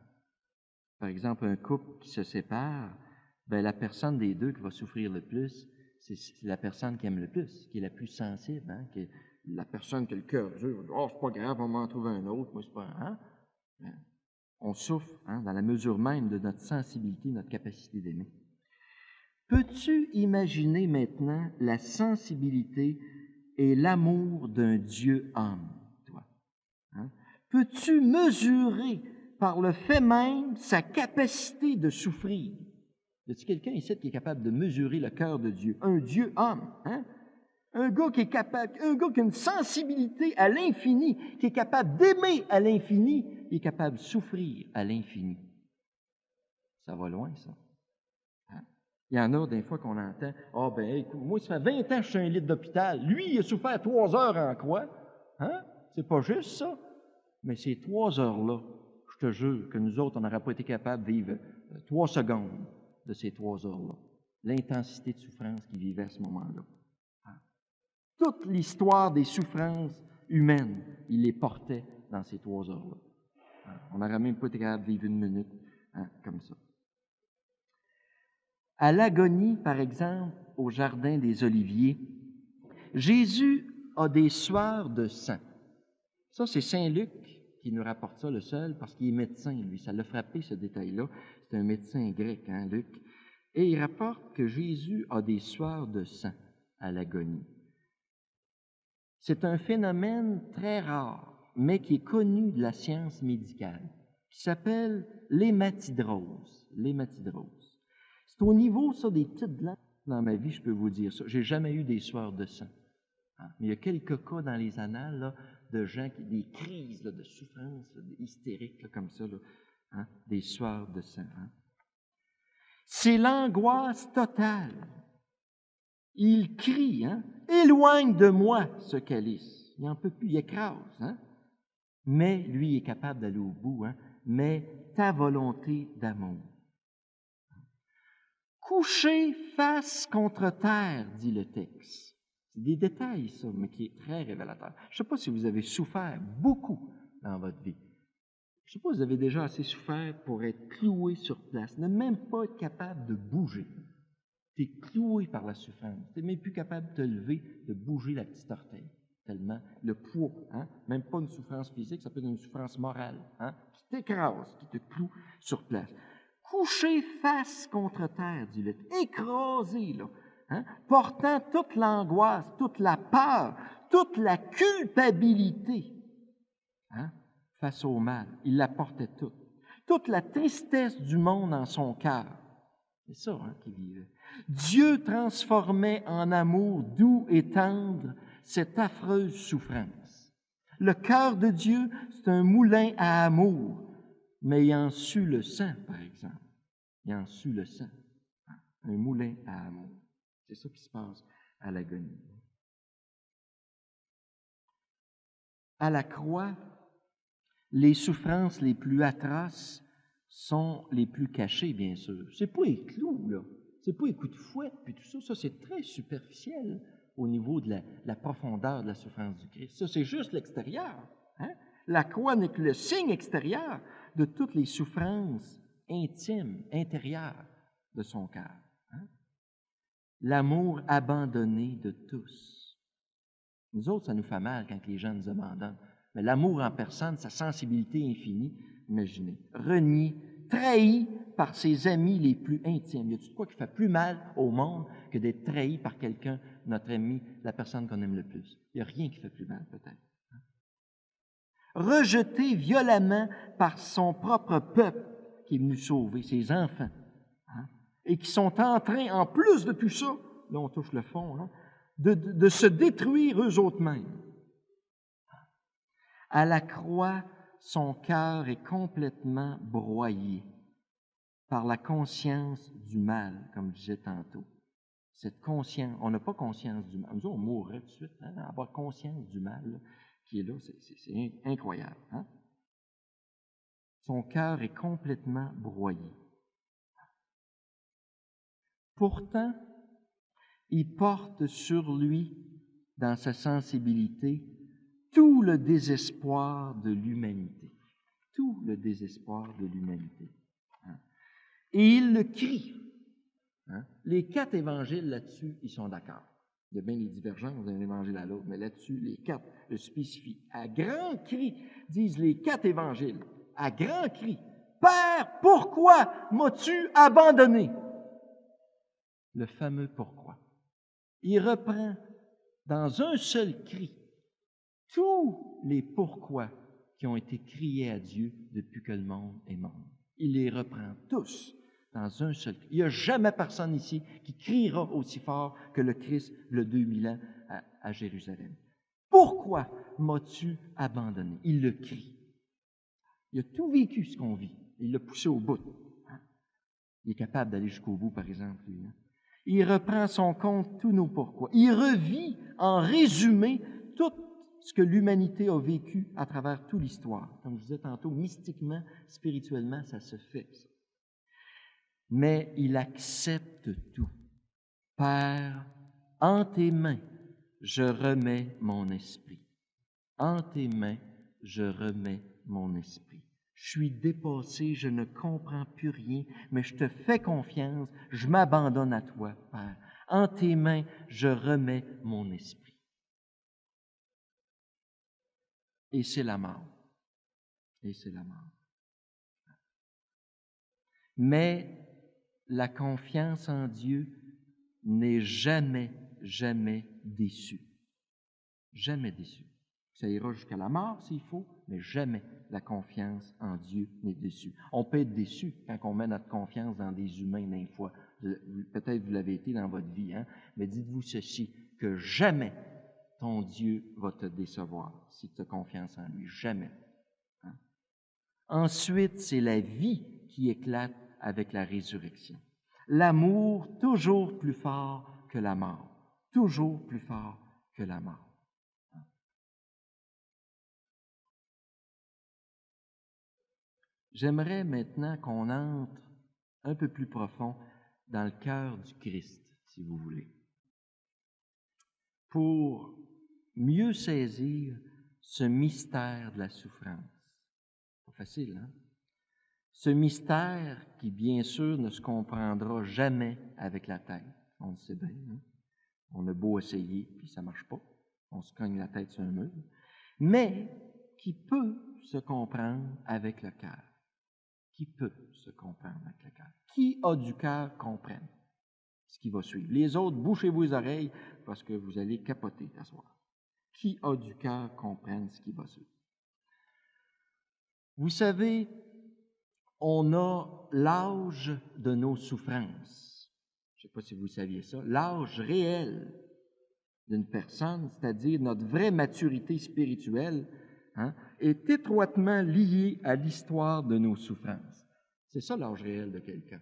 Par exemple, un couple qui se sépare, la personne des deux qui va souffrir le plus, c'est la personne qui aime le plus, qui est la plus sensible, hein? Qui est la personne qui a le cœur dur. « Oh, c'est pas grave, on m'en trouve un autre. » Moi, c'est pas... Hein? On souffre dans la mesure même de notre sensibilité, notre capacité d'aimer. Peux-tu imaginer maintenant la sensibilité et l'amour d'un Dieu homme, toi? Hein? Peux-tu mesurer par le fait même sa capacité de souffrir? Y a-t-il quelqu'un ici qui est capable de mesurer le cœur de Dieu? Un Dieu homme, hein? Un gars qui est capable, un gars qui a une sensibilité à l'infini, qui est capable d'aimer à l'infini, il est capable de souffrir à l'infini. Ça va loin, ça. Hein? Il y en a des fois qu'on entend, écoute, moi, ça fait 20 ans que je suis un lit d'hôpital. Lui, il a souffert 3 heures en croix. Hein? C'est pas juste ça, mais ces 3 heures-là, je te jure que nous autres, on n'aurait pas été capables de vivre 3 secondes de ces 3 heures-là. L'intensité de souffrance qu'ils vivaient à ce moment-là. Toute l'histoire des souffrances humaines, il les portait dans ces 3 heures-là. On n'aurait même pas été capable de vivre une minute comme ça. À l'agonie, par exemple, au Jardin des Oliviers, Jésus a des sueurs de sang. Ça, c'est Saint Luc qui nous rapporte ça, le seul, parce qu'il est médecin, lui. Ça l'a frappé, ce détail-là. C'est un médecin grec, Luc. Et il rapporte que Jésus a des sueurs de sang à l'agonie. C'est un phénomène très rare, mais qui est connu de la science médicale, qui s'appelle l'hématidrose. L'hématidrose. C'est au niveau, ça, des petites glandes. Dans ma vie, je peux vous dire ça. J'ai jamais eu des sueurs de sang. Mais il y a quelques cas dans les annales là, de gens qui des crises là, de souffrance là, hystériques là, comme ça, là, des sueurs de sang. C'est l'angoisse totale. Il crie, éloigne de moi ce calice. Il n'en peut plus, il écrase. Mais lui il est capable d'aller au bout. Mais ta volonté d'amour. Couché face contre terre, dit le texte. C'est des détails, ça, mais qui est très révélateur. Je ne sais pas si vous avez souffert beaucoup dans votre vie. Je ne sais pas si vous avez déjà assez souffert pour être cloué sur place, ne même pas être capable de bouger. Tu es cloué par la souffrance. Tu n'es même plus capable de te lever, de bouger la petite orteil. Tellement le poids, même pas une souffrance physique, ça peut être une souffrance morale, qui t'écrase, qui te cloue sur place. Couché face contre terre, dit le écrasé, là, portant toute l'angoisse, toute la peur, toute la culpabilité face au mal. Il la portait toute. Toute la tristesse du monde en son cœur. C'est ça qu'il vivait. Dieu transformait en amour doux et tendre cette affreuse souffrance. Le cœur de Dieu, c'est un moulin à amour, mais ayant su le sang, par exemple. Ayant su le sang. Un moulin à amour. C'est ça qui se passe à l'agonie. À la croix, les souffrances les plus atroces sont les plus cachées, bien sûr. C'est pas les clous, là. C'est pas les coups de fouette, puis tout ça. Ça, c'est très superficiel au niveau de la profondeur de la souffrance du Christ. Ça, c'est juste l'extérieur. La croix n'est que le signe extérieur de toutes les souffrances intimes, intérieures de son cœur. L'amour abandonné de tous. Nous autres, ça nous fait mal quand les gens nous abandonnent. Mais l'amour en personne, sa sensibilité infinie, imaginez. Renié, trahi par ses amis les plus intimes. Y a-t-il de quoi qui fait plus mal au monde que d'être trahi par quelqu'un, notre ami, la personne qu'on aime le plus? Il n'y a rien qui fait plus mal, peut-être. Rejeté violemment par son propre peuple qui est venu sauver, ses enfants, et qui sont en train, en plus de tout ça, là on touche le fond, de se détruire eux autres mêmes. À la croix, son cœur est complètement broyé par la conscience du mal, comme je disais tantôt. Cette conscience, on n'a pas conscience du mal. Nous, on mourrait tout de suite, avoir conscience du mal là, qui est là, c'est incroyable. Son cœur est complètement broyé. Pourtant, il porte sur lui, dans sa sensibilité, tout le désespoir de l'humanité. Tout le désespoir de l'humanité. Et il le crie. Les 4 évangiles là-dessus, ils sont d'accord. Il y a bien des divergences d'un évangile à l'autre, mais là-dessus, les 4 le spécifient. À grand cri, disent les 4 évangiles, à grand cri, « Père, pourquoi m'as-tu abandonné? » Le fameux « pourquoi ». Il reprend dans un seul cri tous les pourquoi qui ont été criés à Dieu depuis que le monde est monde. Il les reprend tous dans un seul cri. Il n'y a jamais personne ici qui criera aussi fort que le Christ, le 2000 ans à Jérusalem. Pourquoi m'as-tu abandonné? Il le crie. Il a tout vécu ce qu'on vit. Il l'a poussé au bout. Il est capable d'aller jusqu'au bout, par exemple, lui. Il reprend son compte tous nos pourquoi. Il revit en résumé toute ce que l'humanité a vécu à travers toute l'histoire. Comme je disais tantôt, mystiquement, spirituellement, ça se fait, ça. Mais il accepte tout. Père, en tes mains, je remets mon esprit. En tes mains, je remets mon esprit. Je suis dépassé, je ne comprends plus rien, mais je te fais confiance, je m'abandonne à toi, Père. En tes mains, je remets mon esprit. Et c'est la mort. Et c'est la mort. Mais la confiance en Dieu n'est jamais, jamais déçue. Jamais déçue. Ça ira jusqu'à la mort s'il faut, mais jamais la confiance en Dieu n'est déçue. On peut être déçu quand on met notre confiance dans des humains d'un fois. Peut-être vous l'avez été dans votre vie, hein? Mais dites-vous ceci, que jamais ton Dieu va te décevoir si tu as confiance en lui. Jamais. Hein? Ensuite, c'est la vie qui éclate avec la résurrection. L'amour toujours plus fort que la mort. Toujours plus fort que la mort. J'aimerais maintenant qu'on entre un peu plus profond dans le cœur du Christ, si vous voulez, pour mieux saisir ce mystère de la souffrance. Pas facile, hein? Ce mystère qui, bien sûr, ne se comprendra jamais avec la tête. On le sait bien, hein? On a beau essayer, puis ça ne marche pas. On se cogne la tête sur un mur. Mais qui peut se comprendre avec le cœur. Qui peut se comprendre avec le cœur? Qui a du cœur comprenne ce qui va suivre. Les autres, bouchez-vous les oreilles parce que vous allez capoter ce soir. Qui a du cœur comprenne ce qui va suivre. Vous savez, on a l'âge de nos souffrances. Je ne sais pas si vous saviez ça. L'âge réel d'une personne, c'est-à-dire notre vraie maturité spirituelle, hein, est étroitement liée à l'histoire de nos souffrances. C'est ça l'âge réel de quelqu'un.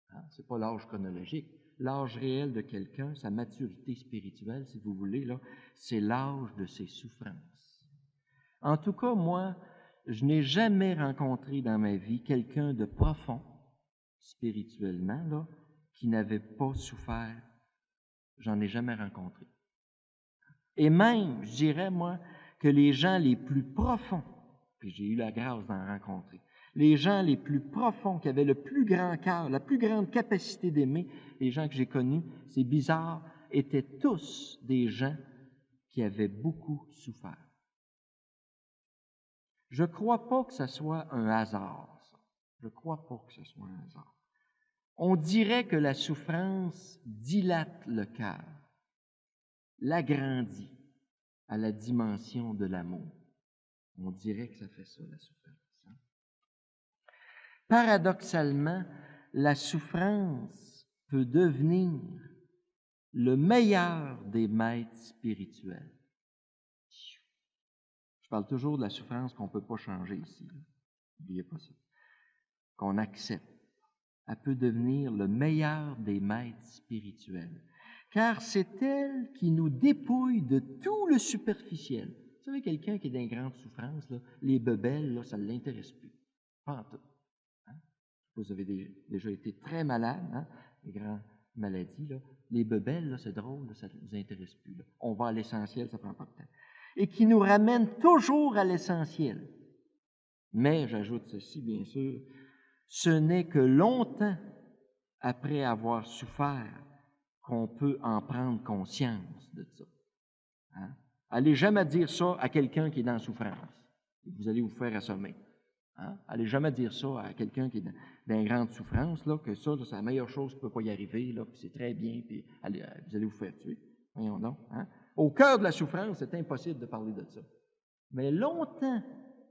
Hein? Ce n'est pas l'âge chronologique. L'âge réel de quelqu'un, sa maturité spirituelle, si vous voulez, là, c'est l'âge de ses souffrances. En tout cas, moi, je n'ai jamais rencontré dans ma vie quelqu'un de profond, spirituellement, là, qui n'avait pas souffert. J'en ai jamais rencontré. Et même, je dirais, moi, que les gens les plus profonds, puis j'ai eu la grâce d'en rencontrer, les gens les plus profonds, qui avaient le plus grand cœur, la plus grande capacité d'aimer, les gens que j'ai connus, c'est bizarre, étaient tous des gens qui avaient beaucoup souffert. Je ne crois pas que ce soit un hasard, ça. Je ne crois pas que ce soit un hasard. On dirait que la souffrance dilate le cœur, l'agrandit à la dimension de l'amour. On dirait que ça fait ça, la souffrance. Hein? Paradoxalement, la souffrance peut devenir le meilleur des maîtres spirituels. Je parle toujours de la souffrance qu'on ne peut pas changer ici. N'oubliez pas ça. Qu'on accepte. Elle peut devenir le meilleur des maîtres spirituels. Car c'est elle qui nous dépouille de tout le superficiel. Vous savez, quelqu'un qui est dans une grande souffrance, là, les bebelles, là, ça ne l'intéresse plus. Pas en tout. Hein? Vous avez déjà été très malade, hein? Les grandes maladies. Là. Les bebelles, là, c'est drôle, là, ça ne nous intéresse plus. Là. On va à l'essentiel, ça ne prend pas de temps. Et qui nous ramène toujours à l'essentiel. Mais, j'ajoute ceci, bien sûr, ce n'est que longtemps après avoir souffert qu'on peut en prendre conscience de ça. Hein? Allez jamais dire ça à quelqu'un qui est dans la souffrance. Vous allez vous faire assommer. Hein? Allez jamais dire ça à quelqu'un qui est dans une grande souffrance, là, que ça, c'est la meilleure chose qui ne peut pas y arriver, là, puis c'est très bien, puis vous allez vous faire tuer. Voyons donc. Hein? Au cœur de la souffrance, c'est impossible de parler de ça. Mais longtemps,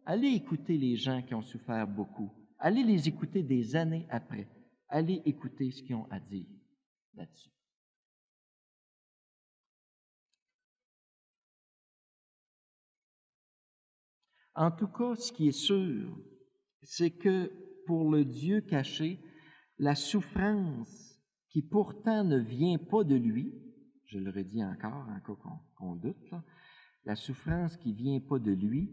allez écouter les gens qui ont souffert beaucoup. Allez les écouter des années après. Allez écouter ce qu'ils ont à dire là-dessus. En tout cas, ce qui est sûr, c'est que pour le Dieu caché, la souffrance qui pourtant ne vient pas de lui, je le redis encore, en cas qu'on doute, là, la souffrance qui ne vient pas de lui,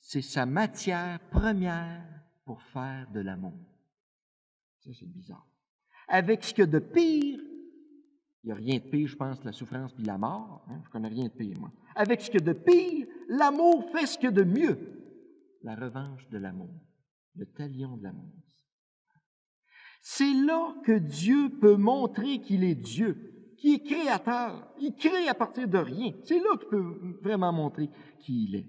c'est sa matière première pour faire de l'amour. Ça, c'est bizarre. Avec ce que de pire, il n'y a rien de pire, je pense, que la souffrance puis la mort. Je ne connais rien de pire, moi. Avec ce que de pire, l'amour fait ce que de mieux. La revanche de l'amour, le talion de l'amour. C'est là que Dieu peut montrer qu'il est Dieu, qu'il est créateur. Il crée à partir de rien. C'est là qu'il peut vraiment montrer qui il est.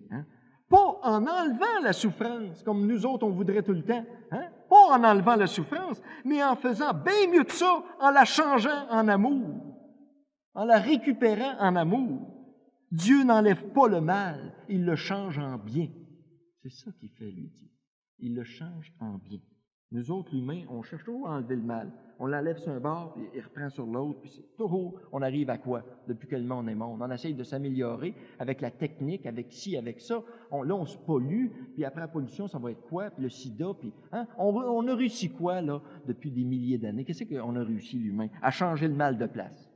Pas en enlevant la souffrance, comme nous autres on voudrait tout le temps. Pas en enlevant la souffrance, mais en faisant bien mieux que ça, en la changeant en amour, en la récupérant en amour. Dieu n'enlève pas le mal, il le change en bien. C'est ça qu'il fait, lui, Dieu. Il le change en bien. Nous autres, humains, on cherche toujours à enlever le mal. On l'enlève sur un bord, puis il reprend sur l'autre, puis c'est toujours, on arrive à quoi? Depuis que le monde est monde. On essaye de s'améliorer avec la technique, avec ci, avec ça. Là, on se pollue, puis après la pollution, ça va être quoi? Puis le sida, puis... On a réussi quoi, là, depuis des milliers d'années? Qu'est-ce qu'on a réussi, l'humain? À changer le mal de place.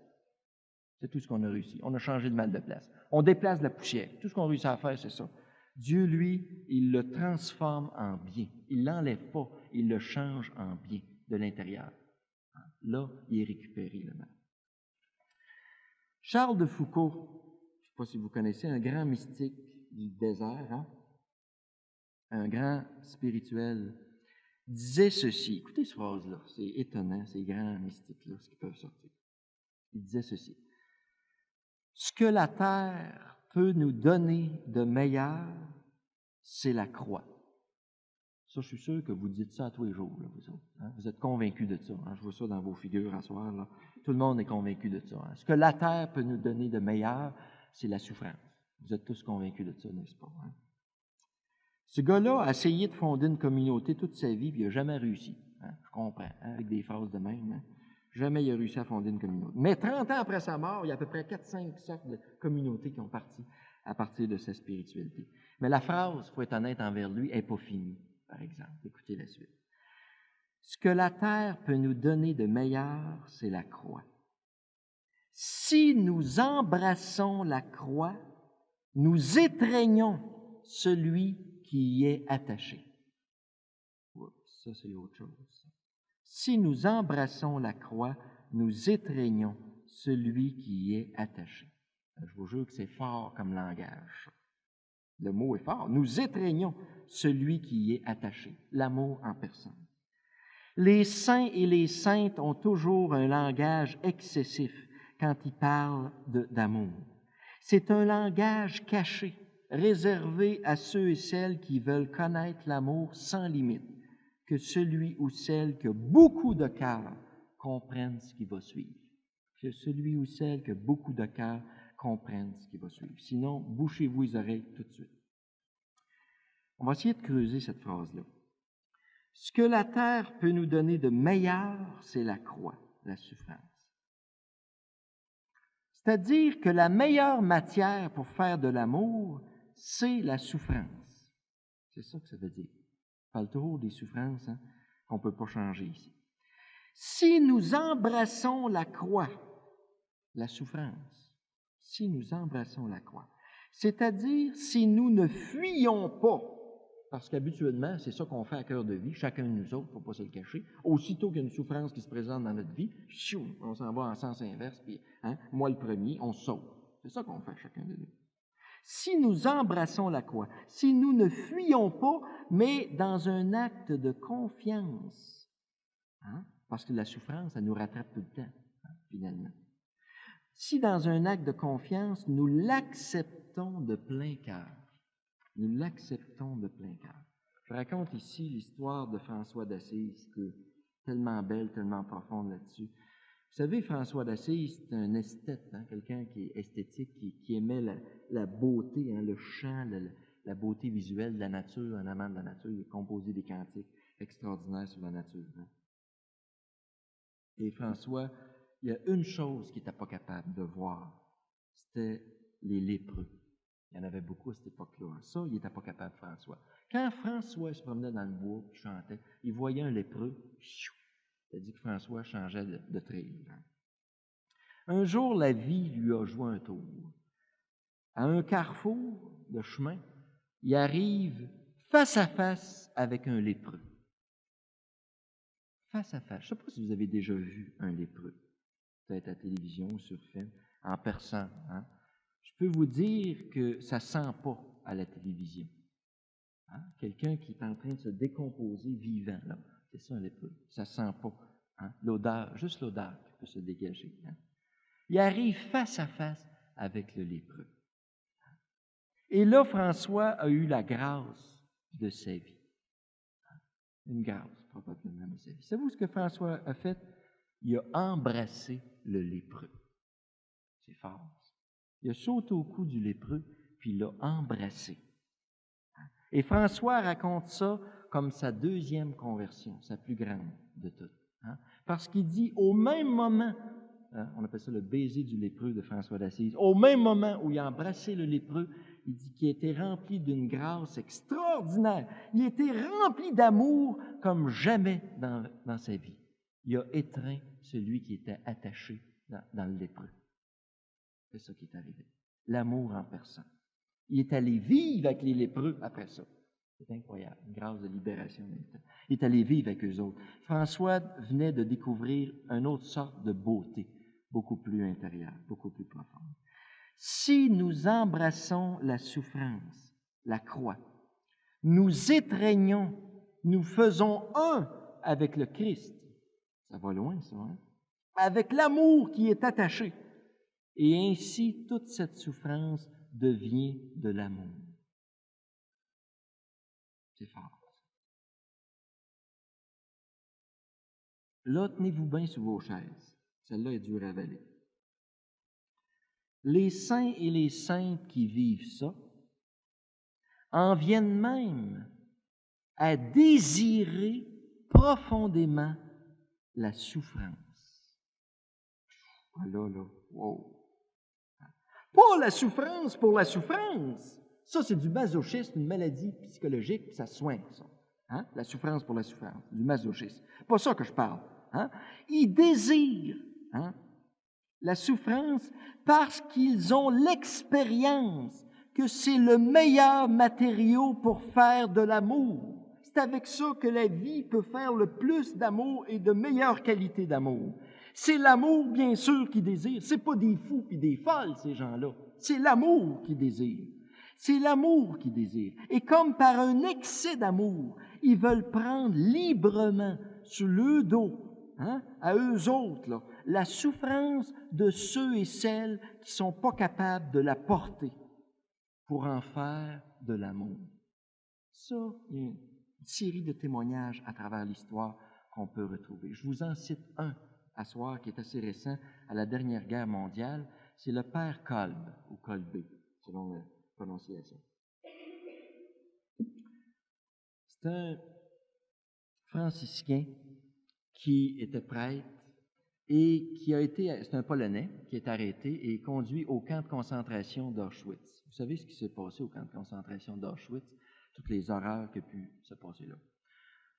C'est tout ce qu'on a réussi. On a changé le mal de place. On déplace la poussière. Tout ce qu'on réussit à faire, c'est ça. Dieu, lui, il le transforme en bien. Il ne l'enlève pas, il le change en bien de l'intérieur. Là, il est récupéré, le mal. Charles de Foucault, je ne sais pas si vous connaissez, un grand mystique du désert, un grand spirituel, disait ceci. Écoutez cette phrase-là, c'est étonnant, ces grands mystiques-là, ce qu'ils peuvent sortir. Il disait ceci. Ce que la terre peut nous donner de meilleur, c'est la croix. Ça, je suis sûr que vous dites ça à tous les jours, là, vous autres. Vous êtes convaincus de ça. Je vois ça dans vos figures à soir. Là. Tout le monde est convaincu de ça. Ce que la terre peut nous donner de meilleur, c'est la souffrance. Vous êtes tous convaincus de ça, n'est-ce pas? Ce gars-là a essayé de fonder une communauté toute sa vie, puis il n'a jamais réussi. Je comprends, avec des phrases de même. Jamais il a réussi à fonder une communauté. Mais 30 ans après sa mort, il y a à peu près 4-5 sortes de communautés qui ont parti à partir de sa spiritualité. Mais la phrase, il faut être honnête envers lui, n'est pas finie, par exemple. Écoutez la suite. Ce que la terre peut nous donner de meilleur, c'est la croix. Si nous embrassons la croix, nous étreignons celui qui y est attaché. Oups, ça, c'est autre chose. Si nous embrassons la croix, nous étreignons celui qui y est attaché. Je vous jure que c'est fort comme langage. Le mot est fort. Nous étreignons celui qui y est attaché, l'amour en personne. Les saints et les saintes ont toujours un langage excessif quand ils parlent d'amour. C'est un langage caché, réservé à ceux et celles qui veulent connaître l'amour sans limite, que celui ou celle qui a beaucoup de cœur comprenne ce qui va suivre. Que celui ou celle qui a beaucoup de cœur comprenne ce qui va suivre. Sinon, bouchez-vous les oreilles tout de suite. On va essayer de creuser cette phrase-là. Ce que la terre peut nous donner de meilleur, c'est la croix, la souffrance. C'est-à-dire que la meilleure matière pour faire de l'amour, c'est la souffrance. C'est ça que ça veut dire. On parle toujours des souffrances qu'on ne peut pas changer ici. Si nous embrassons la croix, la souffrance, si nous embrassons la croix, c'est-à-dire si nous ne fuyons pas, parce qu'habituellement, c'est ça qu'on fait à cœur de vie, chacun de nous autres, il ne faut pas se le cacher. Aussitôt qu'il y a une souffrance qui se présente dans notre vie, on s'en va en sens inverse, puis moi le premier, on saute. C'est ça qu'on fait chacun de nous. Si nous embrassons la croix, si nous ne fuyons pas, mais dans un acte de confiance, parce que la souffrance, ça nous rattrape tout le temps, finalement. Si dans un acte de confiance, nous l'acceptons de plein cœur, nous l'acceptons de plein cœur. Je raconte ici l'histoire de François d'Assise, qui est tellement belle, tellement profonde là-dessus. Vous savez, François d'Assise, c'est un esthète, quelqu'un qui est esthétique, qui aimait la beauté, le chant, la beauté visuelle de la nature, un amant de la nature. Il a composé des cantiques extraordinaires sur la nature. Et François, il y a une chose qu'il n'était pas capable de voir, c'était les lépreux. Il y en avait beaucoup à cette époque-là. Ça, il n'était pas capable, François. Quand François se promenait dans le bois et chantait, il voyait un lépreux, il a dit que François changeait de trail. Un jour, la vie lui a joué un tour. à un carrefour de chemin, il arrive face à face avec un lépreux. Face à face. Je ne sais pas si vous avez déjà vu un lépreux, peut-être à la télévision ou sur film, en personne. Hein? Je peux vous dire que ça ne sent pas à la télévision. Hein? Quelqu'un qui est en train de se décomposer vivant, là, c'est ça un lépreux. Ça ne sent pas. Hein? L'odeur, juste l'odeur qui peut se dégager. Hein? Il arrive face à face avec le lépreux. Et là, François a eu la grâce de sa vie. Une grâce, probablement, de sa vie. Savez-vous ce que François a fait? Il a embrassé le lépreux. C'est fort. Il a sauté au cou du lépreux, puis il l'a embrassé. Et François raconte ça comme sa deuxième conversion, sa plus grande de toutes. Hein? Parce qu'il dit, au même moment, hein, on appelle ça le baiser du lépreux de François d'Assise, au même moment où il a embrassé le lépreux, il dit qu'il était rempli d'une grâce extraordinaire. Il était rempli d'amour comme jamais dans sa vie. Il a étreint celui qui était attaché dans le lépreux. C'est ça qui est arrivé. L'amour en personne. Il est allé vivre avec les lépreux après ça. C'est incroyable, une grâce de libération. Il est allé vivre avec eux autres. François venait de découvrir une autre sorte de beauté, beaucoup plus intérieure, beaucoup plus profonde. Si nous embrassons la souffrance, la croix, nous étreignons, nous faisons un avec le Christ. Ça va loin, ça, hein? Avec l'amour qui est attaché. Et ainsi, toute cette souffrance devient de l'amour. C'est fort. Là, tenez-vous bien sur vos chaises. Celle-là est dure à avaler. Les saints et les saintes qui vivent ça en viennent même à désirer profondément la souffrance. Ah là, wow. Pas la souffrance pour la souffrance. Ça, c'est du masochisme, une maladie psychologique, puis ça se soigne, ça. Hein? La souffrance pour la souffrance, du masochisme. Pas ça que je parle. Hein? Ils désirent la souffrance parce qu'ils ont l'expérience que c'est le meilleur matériau pour faire de l'amour. C'est avec ça que la vie peut faire le plus d'amour et de meilleure qualité d'amour. C'est l'amour, bien sûr, qui désire. C'est pas des fous et des folles, ces gens-là. C'est l'amour qui désire. C'est l'amour qui désire. Et comme par un excès d'amour, ils veulent prendre librement sur le dos, à eux autres, là, la souffrance de ceux et celles qui ne sont pas capables de la porter pour en faire de l'amour. Ça, il y a une série de témoignages à travers l'histoire qu'on peut retrouver. Je vous en cite un à soir qui est assez récent, à la dernière guerre mondiale. C'est le père Kolb, ou Kolbe, selon la prononciation. C'est un franciscain qui était prêtre et qui a été, c'est un Polonais, qui est arrêté et conduit au camp de concentration d'Auschwitz. Vous savez ce qui s'est passé au camp de concentration d'Auschwitz? Toutes les horreurs qui ont pu se passer là.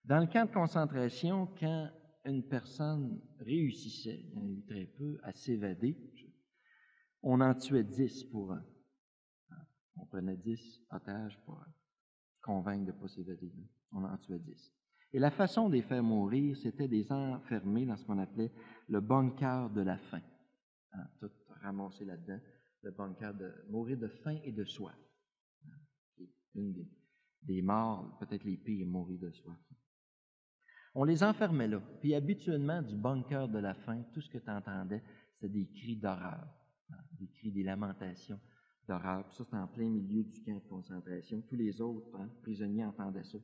Dans le camp de concentration, quand une personne réussissait, il y en a eu très peu, à s'évader, on en tuait 10 pour un. On prenait 10 otages pour convaincre de ne pas s'évader. On en tuait 10. Et la façon de les faire mourir, c'était de les enfermer dans ce qu'on appelait le bunker de la faim. Tout ramassé là-dedans, le bunker de mourir de faim et de soif. Une des morts, peut-être les pires, mourir de soif. On les enfermait là. Puis habituellement, du bunker de la faim, tout ce que tu entendais, c'était des cris d'horreur, des cris, des lamentations d'horreur. Puis ça, c'était en plein milieu du camp de concentration. Tous les autres prisonniers entendaient ça.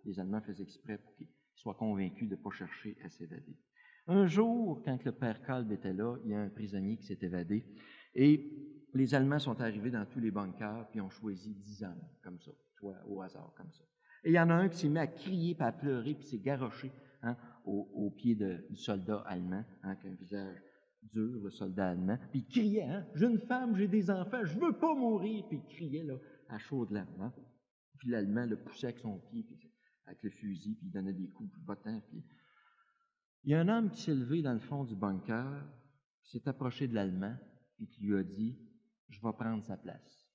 Les Allemands faisaient exprès pour qu'ils soient convaincus de ne pas chercher à s'évader. Un jour, quand le père Kolb était là, il y a un prisonnier qui s'est évadé. Et les Allemands sont arrivés dans tous les bunkers, puis ont choisi 10 hommes, comme ça, au hasard, comme ça. Et il y en a un qui s'est mis à crier, puis à pleurer, puis s'est garoché au pied du soldat allemand, avec un visage dur, le soldat allemand. Puis il criait, j'ai une femme, j'ai des enfants, je veux pas mourir. Puis il criait là, à chaudes larmes. Puis l'Allemand le poussait avec son pied, puis avec le fusil, puis il donnait des coups bottants. Puis il y a un homme qui s'est levé dans le fond du bunker, qui s'est approché de l'Allemand, et qui lui a dit, je vais prendre sa place.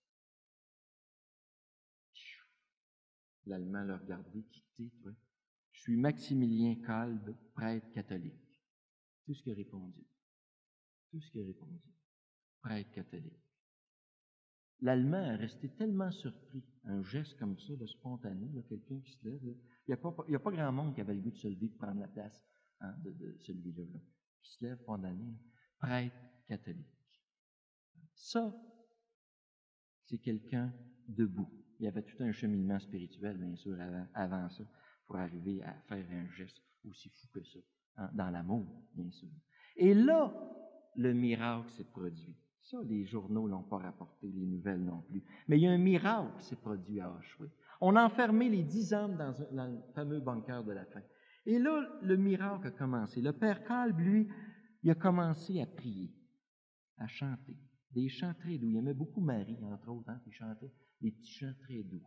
L'Allemand l'a regardé, qui t'es, toi? Je suis Maximilien Kolbe, prêtre catholique. Tout ce qu'il a répondu. Tout ce qu'il a répondu. Prêtre catholique. L'Allemand est resté tellement surpris, un geste comme ça, de spontané, là, quelqu'un qui se lève. Là. Il n'y a pas grand monde qui avait le goût de se lever, de prendre la place de celui-là, là, qui se lève spontané, prêtre catholique. Ça, c'est quelqu'un debout. Il y avait tout un cheminement spirituel, bien sûr, avant ça, pour arriver à faire un geste aussi fou que ça, dans l'amour, bien sûr. Et là, le miracle s'est produit. Ça, les journaux ne l'ont pas rapporté, les nouvelles non plus. Mais il y a un miracle qui s'est produit à Auschwitz. On a enfermé les 10 hommes dans le fameux bunker de la faim. Et là, le miracle a commencé. Le père Kolbe, lui, il a commencé à prier, à chanter. Des chants très doux. Il aimait beaucoup Marie, entre autres, puis il chantait des petits chants très doux.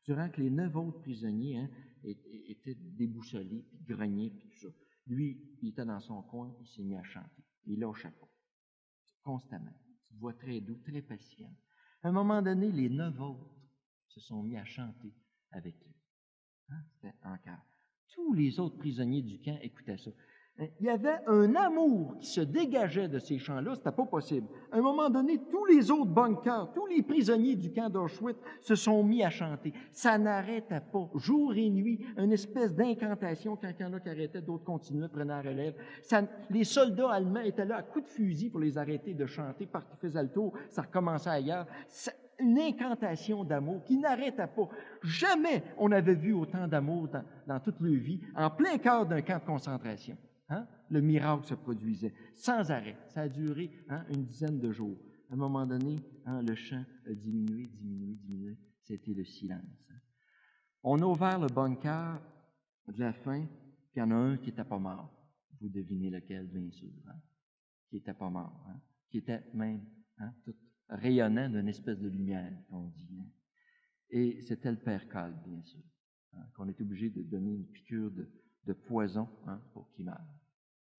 Durant que les 9 autres prisonniers étaient déboussolés, puis grognaient, puis tout ça. Lui, il était dans son coin, il s'est mis à chanter. Il lâchait pas, constamment. Une voix très douce, très patiente. À un moment donné, les 9 autres se sont mis à chanter avec lui. C'était en chœur. Tous les autres prisonniers du camp écoutaient ça. Il y avait un amour qui se dégageait de ces chants-là, c'était pas possible. À un moment donné, tous les autres bunkers, tous les prisonniers du camp d'Auschwitz se sont mis à chanter. Ça n'arrêtait pas, jour et nuit, une espèce d'incantation. Quand il y en a qui arrêtaient, d'autres continuaient, prenaient la relève. Les soldats allemands étaient là à coups de fusil pour les arrêter de chanter, parce qu'ils faisaient le tour, ça recommençait ailleurs. Une incantation d'amour qui n'arrêtait pas. Jamais on n'avait vu autant d'amour dans toute leur vie, en plein cœur d'un camp de concentration. Le miracle se produisait sans arrêt. Ça a duré une dizaine de jours. À un moment donné, le chant a diminué. C'était le silence. On a ouvert le bunker de la faim, puis il y en a un qui n'était pas mort. Vous devinez lequel, bien sûr. Qui n'était pas mort. Qui était même tout rayonnant d'une espèce de lumière, on dit. Et c'était le père Kolbe, bien sûr, qu'on est obligé de donner une piqûre de poison pour qu'il meure.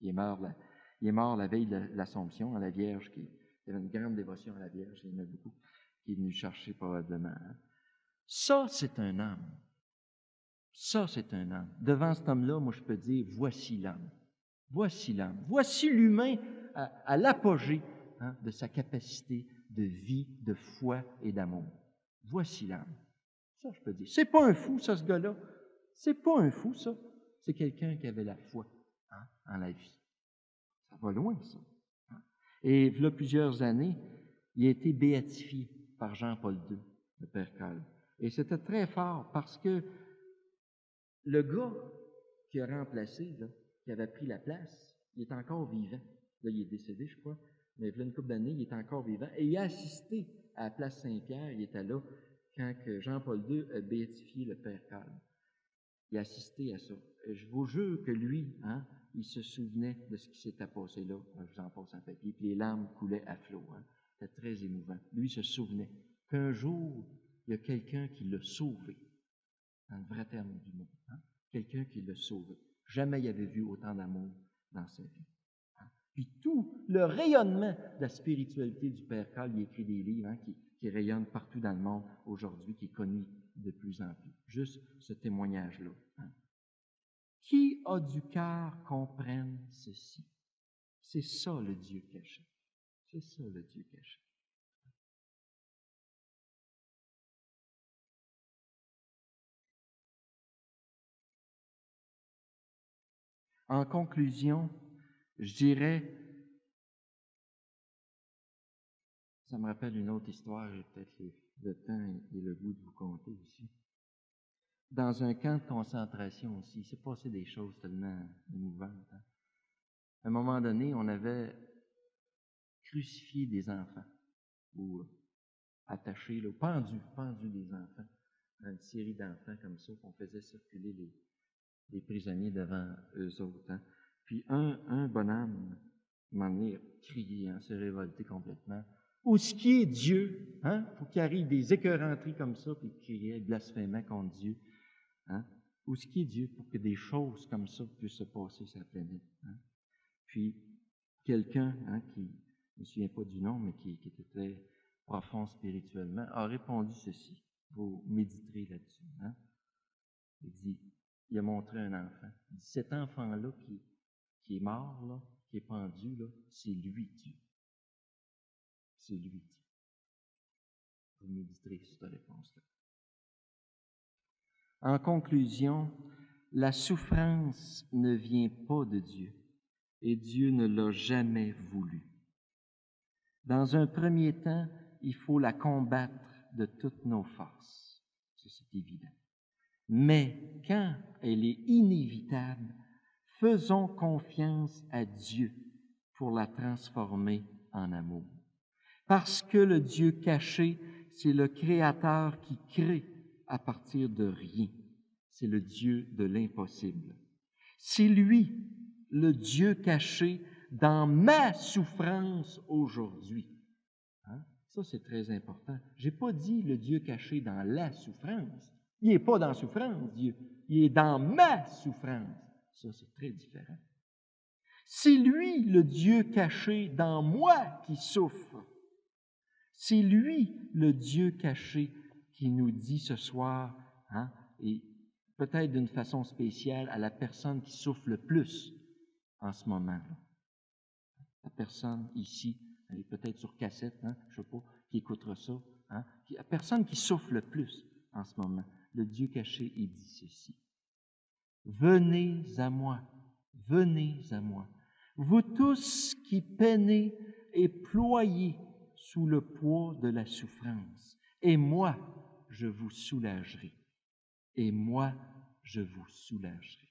Il est mort la veille de l'Assomption, à la Vierge, qui avait une grande dévotion à la Vierge, il aimait beaucoup, qui est venu chercher probablement. Ça, c'est un homme. Ça, c'est un homme. Devant cet homme-là, moi, je peux dire, voici l'homme. Voici l'homme. Voici l'humain à l'apogée de sa capacité de vie, de foi et d'amour. Voici l'homme. Ça, je peux dire. C'est pas un fou, ça, ce gars-là. C'est pas un fou, ça. C'est quelqu'un qui avait la foi en la vie. Ça va loin, ça. Et il y a plusieurs années, il a été béatifié par Jean-Paul II, le père Kolbe. Et c'était très fort parce que le gars qui a remplacé, là, qui avait pris la place, il est encore vivant. Là, il est décédé, je crois, mais il y a une couple d'années, il est encore vivant. Et il a assisté à la place Saint-Pierre, il était là quand Jean-Paul II a béatifié le père Kolbe. Il a assisté à ça. Je vous jure que lui, il se souvenait de ce qui s'était passé là. Je vous en passe un papier. Puis les larmes coulaient à flot. C'était très émouvant. Lui, il se souvenait qu'un jour, il y a quelqu'un qui l'a sauvé, dans le vrai terme du mot. Quelqu'un qui l'a sauvé. Jamais il avait vu autant d'amour dans sa vie. Puis tout le rayonnement de la spiritualité du Père Kolbe, il écrit des livres qui rayonnent partout dans le monde aujourd'hui, qui est connu de plus en plus. Juste ce témoignage-là. Qui a du cœur comprenne ceci? C'est ça le Dieu caché. C'est ça le Dieu caché. En conclusion, je dirais, ça me rappelle une autre histoire, j'ai peut-être le temps et le goût de vous conter ici. Dans un camp de concentration aussi, il s'est passé des choses tellement émouvantes. À un moment donné, on avait crucifié des enfants, ou attachés, pendu des enfants, une série d'enfants comme ça, qu'on faisait circuler les prisonniers devant eux autres. Puis un bonhomme, à un moment donné, crié, s'est révolté complètement. Où ce qui est Dieu, faut qu'il arrive des écœuranteries comme ça, puis il criait, blasphémait contre Dieu. Où ce qui est Dieu pour que des choses comme ça puissent se passer sur la planète. Puis quelqu'un qui, je ne me souviens pas du nom, mais qui était très profond spirituellement, a répondu ceci. Vous méditerez là-dessus. Hein? Il a montré un enfant. Il dit, cet enfant-là qui est mort, là, qui est pendu, là, c'est lui Dieu. C'est lui Dieu. Vous méditerez sur cette réponse-là. En conclusion, la souffrance ne vient pas de Dieu et Dieu ne l'a jamais voulu. Dans un premier temps, il faut la combattre de toutes nos forces. Ça, c'est évident. Mais quand elle est inévitable, faisons confiance à Dieu pour la transformer en amour. Parce que le Dieu caché, c'est le Créateur qui crée à partir de rien. C'est le Dieu de l'impossible. C'est lui, le Dieu caché, dans ma souffrance aujourd'hui. Hein? Ça, c'est très important. Je n'ai pas dit le Dieu caché dans la souffrance. Il n'est pas dans la souffrance, Dieu. Il est dans ma souffrance. Ça, c'est très différent. C'est lui, le Dieu caché, dans moi qui souffre. C'est lui, le Dieu caché, qui nous dit ce soir, hein, et peut-être d'une façon spéciale, à la personne qui souffre le plus en ce moment. La personne ici, elle est peut-être sur cassette, hein, je ne sais pas, qui écoutera ça. Hein, la personne qui souffre le plus en ce moment. Le Dieu caché, il dit ceci. Venez à moi, vous tous qui peinez et ployez sous le poids de la souffrance, et moi, je vous soulagerai. Et moi, je vous soulagerai.